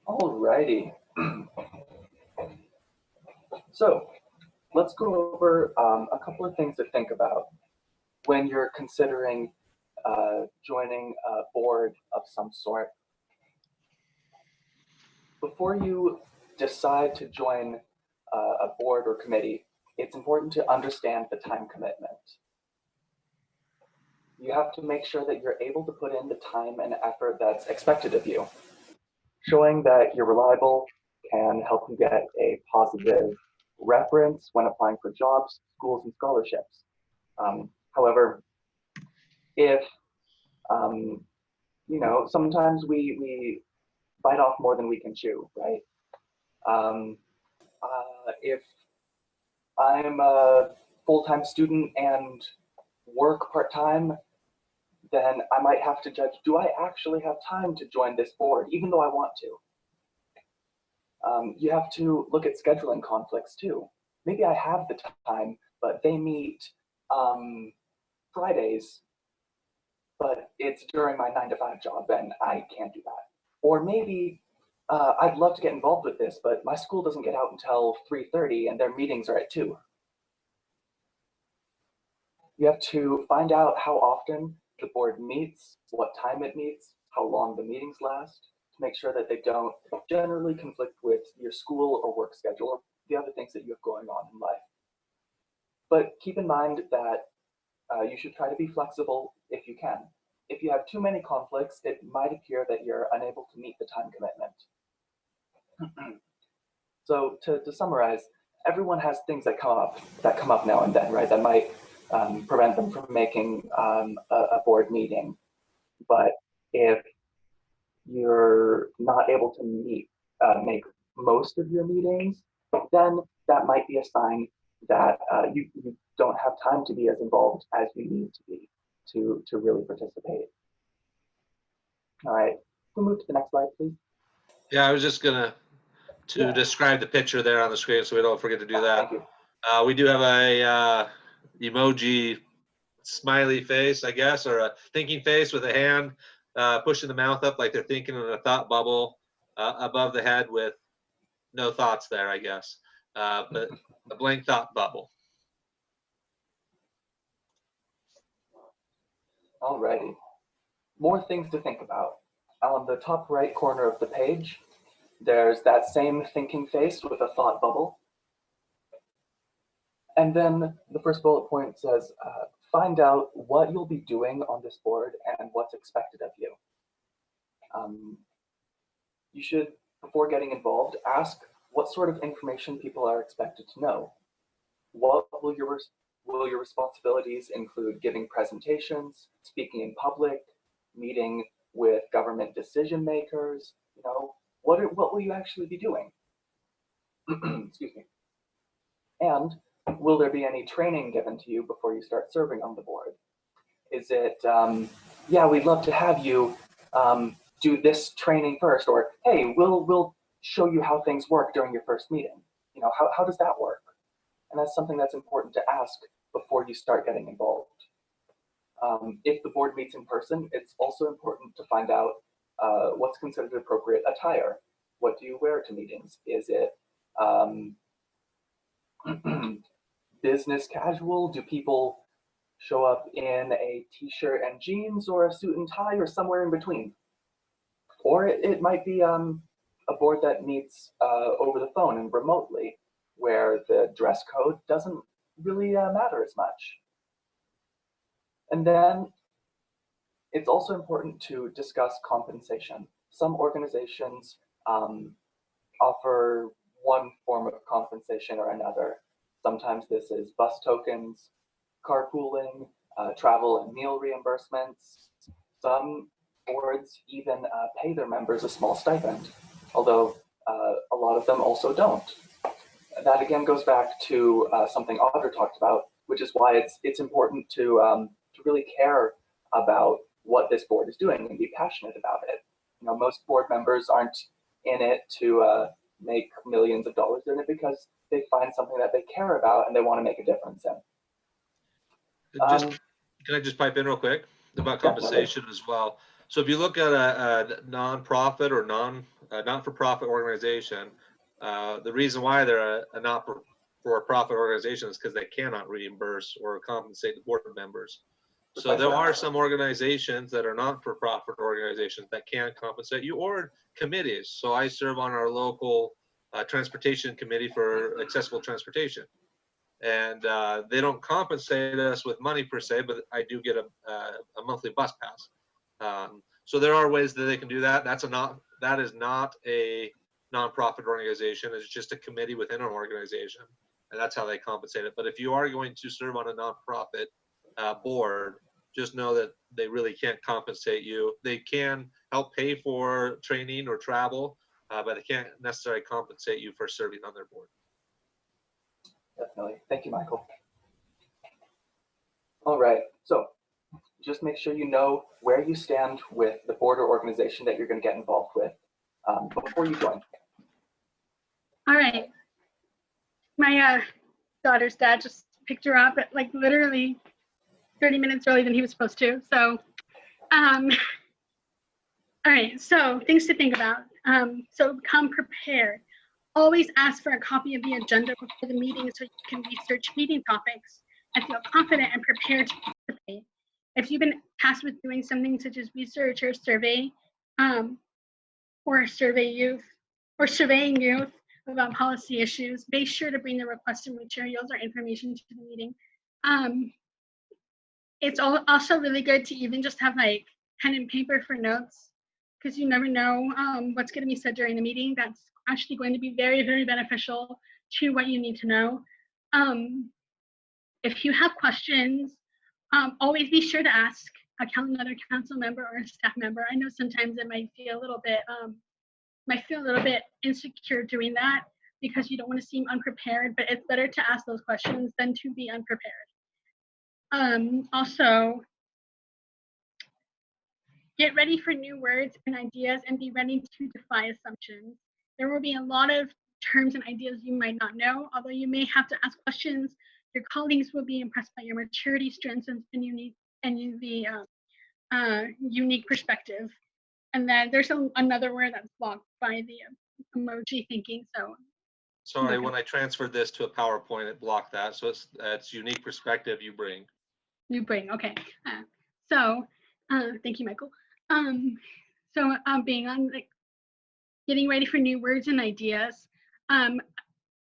All righty. So let's go over a couple of things to think about when you're considering joining a board of some sort. Before you decide to join a board or committee, it's important to understand the time commitment. You have to make sure that you're able to put in the time and effort that's expected of you. Showing that you're reliable can help you get a positive reference when applying for jobs, schools, and scholarships. However, if, you know, sometimes we bite off more than we can chew, right? If I'm a full-time student and work part-time, then I might have to judge, do I actually have time to join this board, even though I want to? You have to look at scheduling conflicts too. Maybe I have the time, but they meet Fridays, but it's during my 9-to-5 job and I can't do that. Or maybe I'd love to get involved with this, but my school doesn't get out until 3:30 and their meetings are at 2. You have to find out how often the board meets, what time it meets, how long the meetings last, to make sure that they don't generally conflict with your school or work schedule or the other things that you have going on in life. But keep in mind that you should try to be flexible if you can. If you have too many conflicts, it might appear that you're unable to meet the time commitment. So to summarize, everyone has things that come up now and then, right? That might prevent them from making a board meeting. But if you're not able to make most of your meetings, then that might be a sign that you don't have time to be as involved as you need to be to really participate. All right, we'll move to the next slide, please. Yeah, I was just gonna describe the picture there on the screen so we don't forget to do that. Thank you. We do have a emoji smiley face, I guess, or a thinking face with a hand pushing the mouth up like they're thinking in a thought bubble above the head with no thoughts there, I guess, but a blank thought bubble. Alrighty, more things to think about. On the top right corner of the page, there's that same thinking face with a thought bubble. And then the first bullet point says, find out what you'll be doing on this board and what's expected of you. You should, before getting involved, ask what sort of information people are expected to know. What will your responsibilities include? Giving presentations, speaking in public, meeting with government decision makers? You know, what will you actually be doing? Excuse me. And will there be any training given to you before you start serving on the board? Is it, yeah, we'd love to have you do this training first, or hey, we'll show you how things work during your first meeting. You know, how does that work? And that's something that's important to ask before you start getting involved. If the board meets in person, it's also important to find out what's considered appropriate attire. What do you wear to meetings? Is it business casual? Do people show up in a t-shirt and jeans, or a suit and tie, or somewhere in between? Or it might be a board that meets over the phone and remotely, where the dress code doesn't really matter as much. And then it's also important to discuss compensation. Some organizations offer one form of compensation or another. Sometimes this is bus tokens, carpooling, travel and meal reimbursements. Some boards even pay their members a small stipend, although a lot of them also don't. That again goes back to something Audra talked about, which is why it's important to really care about what this board is doing and be passionate about it. You know, most board members aren't in it to make millions of dollars. They're in it because they find something that they care about and they want to make a difference in. Can I just pipe in real quick about compensation as well? So if you look at a nonprofit or not-for-profit organization, the reason why they're a for-profit organizations because they cannot reimburse or compensate the board members. So there are some organizations that are not-for-profit organizations that can compensate you, or committees. So I serve on our local transportation committee for accessible transportation. And they don't compensate us with money per se, but I do get a monthly bus pass. So there are ways that they can do that. That is not a nonprofit organization. It's just a committee within an organization, and that's how they compensate it. But if you are going to serve on a nonprofit board, just know that they really can't compensate you. They can help pay for training or travel, but they can't necessarily compensate you for serving on their board. Definitely. Thank you, Michael. All right. So just make sure you know where you stand with the board or organization that you're going to get involved with before you join. All right. My daughter's dad just picked her up at like literally 30 minutes earlier than he was supposed to. So, all right. So things to think about. So come prepared. Always ask for a copy of the agenda before the meeting so you can research meeting topics and feel confident and prepared to participate. If you've been tasked with doing something such as research or survey, or surveying youth about policy issues, be sure to bring the requested materials or information to the meeting. It's also really good to even just have like pen and paper for notes, because you never know what's going to be said during the meeting. That's actually going to be very, very beneficial to what you need to know. If you have questions, always be sure to ask another council member or a staff member. I know sometimes it might feel a little bit insecure doing that because you don't want to seem unprepared, but it's better to ask those questions than to be unprepared. Also, get ready for new words and ideas and be ready to defy assumptions. There will be a lot of terms and ideas you might not know, although you may have to ask questions. Your colleagues will be impressed by your maturity, strengths, and unique perspective. And then there's another word that's blocked by the emoji thinking. So sorry, when I transferred this to a PowerPoint, it blocked that. So it's unique perspective you bring. You bring, okay. Thank you, Michael. Being on like getting ready for new words and ideas.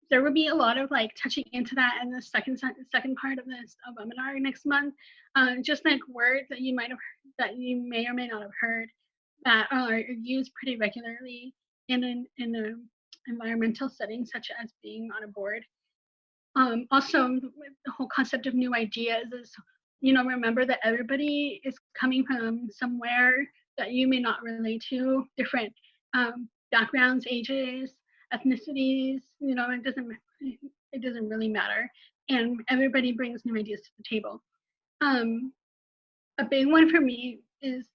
There will be a lot of like touching into that in the second part of this webinar next month. Just like words that you may or may not have heard that are used pretty regularly in an environmental setting, such as being on a board. Also, the whole concept of new ideas is, remember that everybody is coming from somewhere that you may not relate to, different backgrounds, ages, ethnicities, it doesn't really matter. And everybody brings new ideas to the table. A big one for me is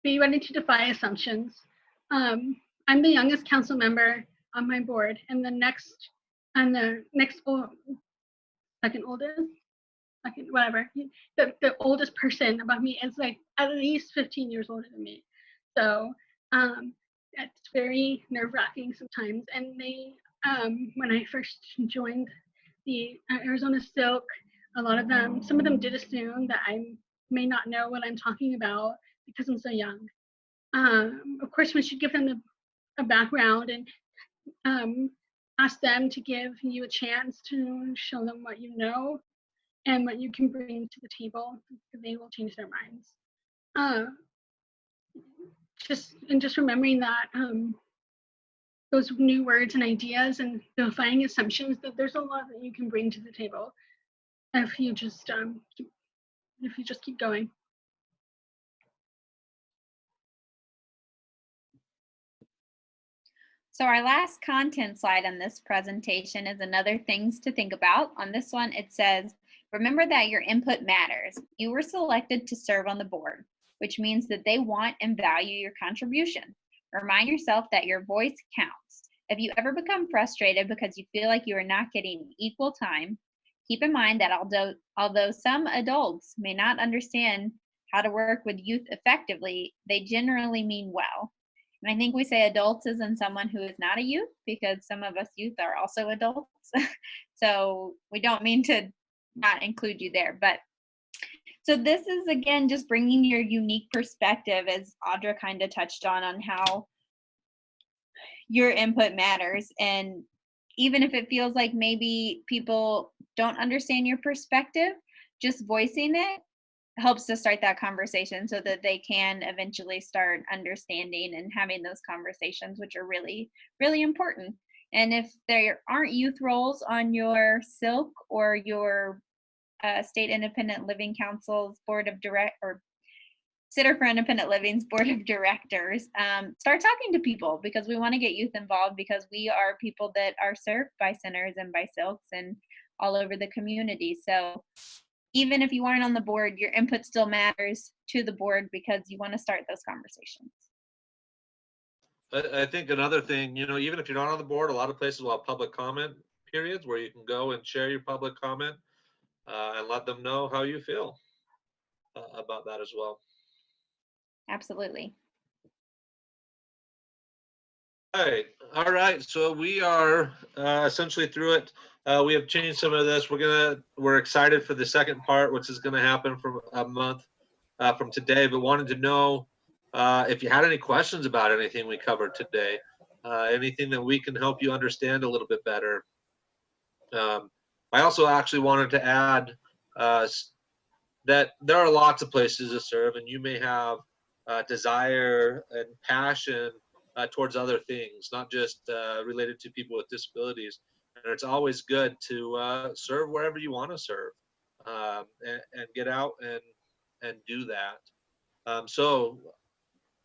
be ready to defy assumptions. I'm the youngest council member on my board, and the oldest person above me is like at least 15 years older than me. So it's very nerve-wracking sometimes. And they, when I first joined the Arizona Silk, some of them did assume that I may not know what I'm talking about because I'm so young. Of course, we should give them a background and ask them to give you a chance to show them what you know and what you can bring to the table. They will change their minds. Just remembering that those new words and ideas and defying assumptions, that there's a lot that you can bring to the table if you just keep going. So our last content slide on this presentation is another things to think about. On this one, it says, remember that your input matters. You were selected to serve on the board, which means that they want and value your contribution. Remind yourself that your voice counts. If you ever become frustrated because you feel like you are not getting equal time, keep in mind that although some adults may not understand how to work with youth effectively, they generally mean well. And I think we say adults as in someone who is not a youth, because some of us youth are also adults. So we don't mean to not include you there. But so this is, again, just bringing your unique perspective, as Audra kind of touched on how your input matters. And even if it feels like maybe people don't understand your perspective, just voicing it helps to start that conversation so that they can eventually start understanding and having those conversations, which are really, really important. And if there aren't youth roles on your SILC or your State Independent Living Council's Board of Center for Independent Living's Board of Directors, start talking to people, because we want to get youth involved, because we are people that are served by centers and by SILCs and all over the community. So even if you aren't on the board, your input still matters to the board, because you want to start those conversations. I think another thing, even if you're not on the board, a lot of places will have public comment periods where you can go and share your public comment and let them know how you feel about that as well. Absolutely. All right. So we are essentially through it. We have changed some of this. We're excited for the second part, which is going to happen from a month from today. But wanted to know if you had any questions about anything we covered today, anything that we can help you understand a little bit better. I also actually wanted to add that there are lots of places to serve, and you may have desire and passion towards other things, not just related to people with disabilities. And it's always good to serve wherever you want to serve, and get out and do that. So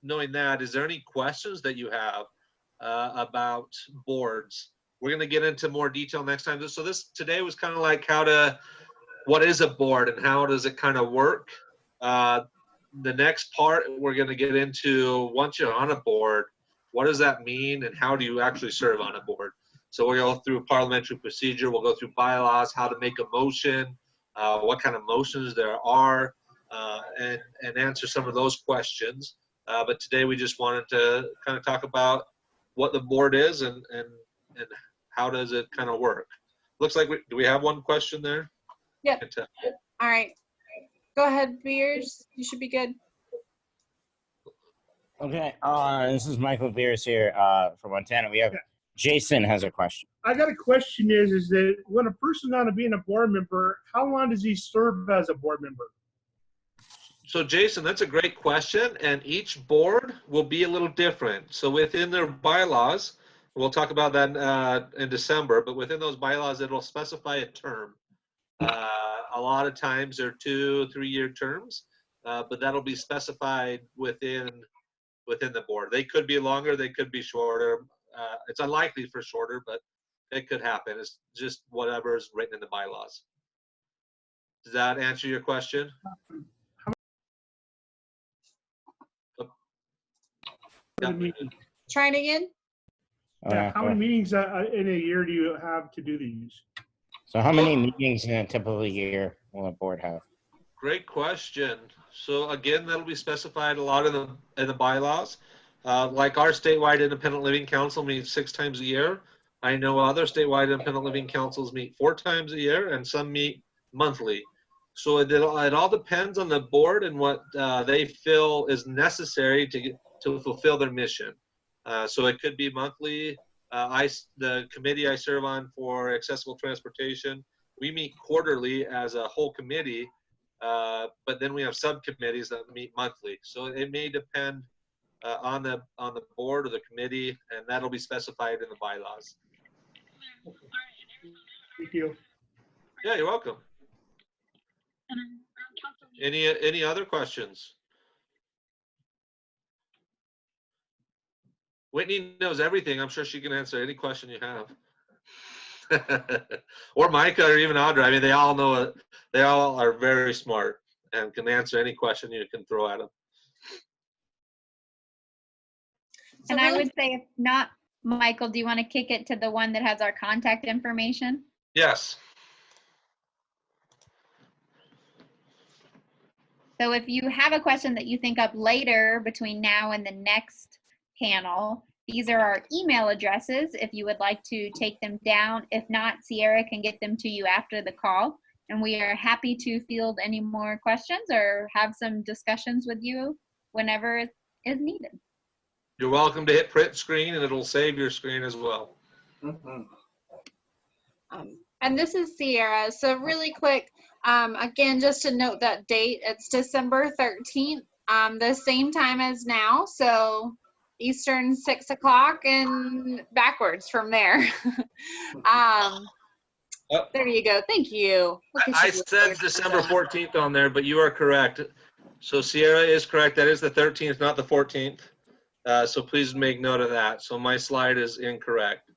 knowing that, is there any questions that you have about boards? We're going to get into more detail next time. So today was kind of like what is a board and how does it kind of work? The next part, we're going to get into, once you're on a board, what does that mean and how do you actually serve on a board? So we'll go through parliamentary procedure, we'll go through bylaws, how to make a motion, what kind of motions there are, and answer some of those questions. But today we just wanted to kind of talk about what the board is and how does it kind of work. Looks like do we have one question there? Yep. All right. Go ahead, Beers. You should be good. Okay. This is Michael Beers here from Montana. We have Jason has a question. I got a question is that when a person on being a board member, how long does he serve as a board member? So Jason, that's a great question, and each board will be a little different. So within their bylaws, we'll talk about that in December, but within those bylaws, it'll specify a term. A lot of times they're 2-3 year terms, but that'll be specified within the board. They could be longer, they could be shorter. It's unlikely for shorter, but it could happen. It's just whatever is written in the bylaws. Does that answer your question? Try it again. Yeah. How many meetings in a year do you have to do these? So how many meetings in a typical year will a board have? Great question. So again, that'll be specified a lot in the bylaws. Like our statewide independent living council meets 6 times a year. I know other statewide independent living councils meet 4 times a year, and some meet monthly. So it all depends on the board and what they feel is necessary to fulfill their mission. So it could be monthly. The committee I serve on for accessible transportation, we meet quarterly as a whole committee, but then we have subcommittees that meet monthly. So it may depend on the board or the committee, and that'll be specified in the bylaws. Thank you. Yeah, you're welcome. Any other questions? Whitney knows everything. I'm sure she can answer any question you have. Or Micah or even Audra. I mean, they all know it. They all are very smart and can answer any question you can throw at them. And I would say, if not, Michael, do you want to kick it to the one that has our contact information? Yes. So if you have a question that you think up later between now and the next panel. These are our email addresses if you would like to take them down. If not, Sierra can get them to you after the call. And we are happy to field any more questions or have some discussions with you whenever it is needed. You're welcome to hit print screen and it'll save your screen as well. Mhm. And this is Sierra. So really quick, again, just to note that date, it's December 13th, the same time as now. So Eastern 6 o'clock and backwards from there. There you go. Thank you. Look at I you. said December 14th on there, but you are correct. So Sierra is correct. That is the 13th, not the 14th. So please make note of that. So my slide is incorrect.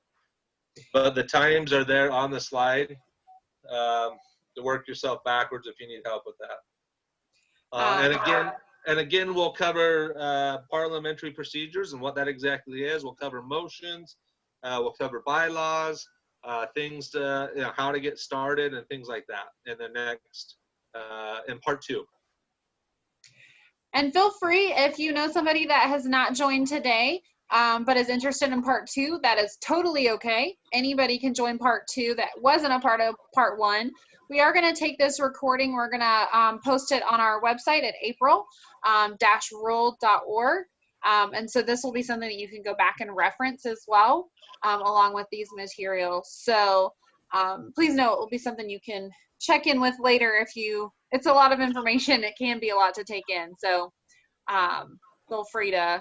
But the times are there on the slide. To work yourself backwards if you need help with that. And again, we'll cover parliamentary procedures and what that exactly is. We'll cover motions. We'll cover bylaws, things to, how to get started and things like that. And then next, in part 2. And feel free, if you know somebody that has not joined today, but is interested in part 2, that is totally okay. Anybody can join part 2 that wasn't a part of part 1. We are going to take this recording. We're going to post it on our website at april-rural.org. And so this will be something that you can go back and reference as well, along with these materials. So please know it will be something you can check in with later if it's a lot of information. It can be a lot to take in. So feel free to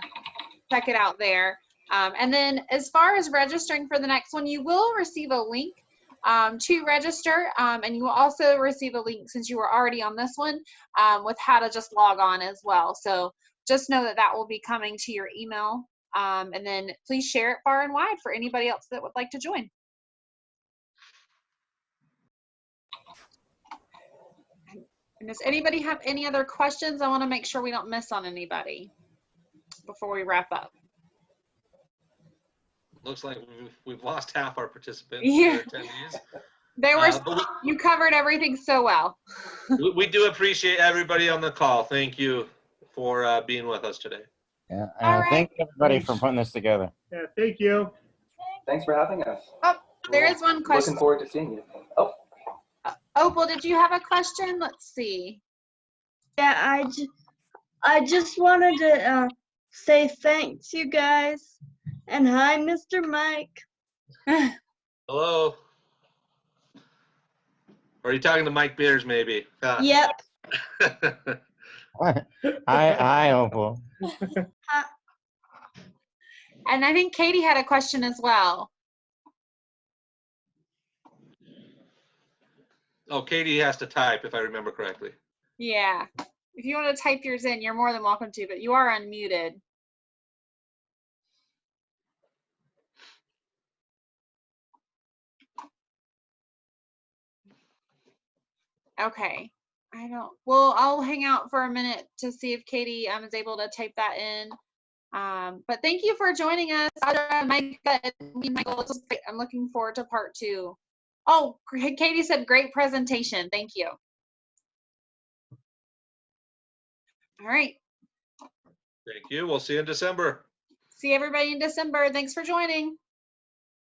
check it out there. And then as far as registering for the next one, you will receive a link to register, and you will also receive a link, since you were already on this one, with how to just log on as well. So just know that that will be coming to your email, and then please share it far and wide for anybody else that would like to join. And does anybody have any other questions? I want to make sure we don't miss on anybody before we wrap up. Looks like we've lost half our participants. Yeah. Our attendees. They were, you covered everything so well. We do appreciate everybody on the call. Thank you for being with us today. Yeah. All right. Thank everybody for putting this together. Yeah, thank you. Thanks for having us. Oh, there is one question. Looking forward to seeing you. Oh. Opal, did you have a question? Let's see. Yeah, I just wanted to say thanks, you guys, and hi, Mr. Mike. Hello. Are you talking to Mike Beers, maybe? Yep. Hi, Opal. And I think Katie had a question as well. Oh, Katie has to type, if I remember correctly. Yeah. If you want to type yours in, you're more than welcome to, but you are unmuted. Okay. I'll hang out for a minute to see if Katie is able to type that in. But thank you for joining us. Michael, I'm looking forward to part 2. Oh, Katie said great presentation. Thank you. All right. Thank you. We'll see you in December. See everybody in December. Thanks for joining.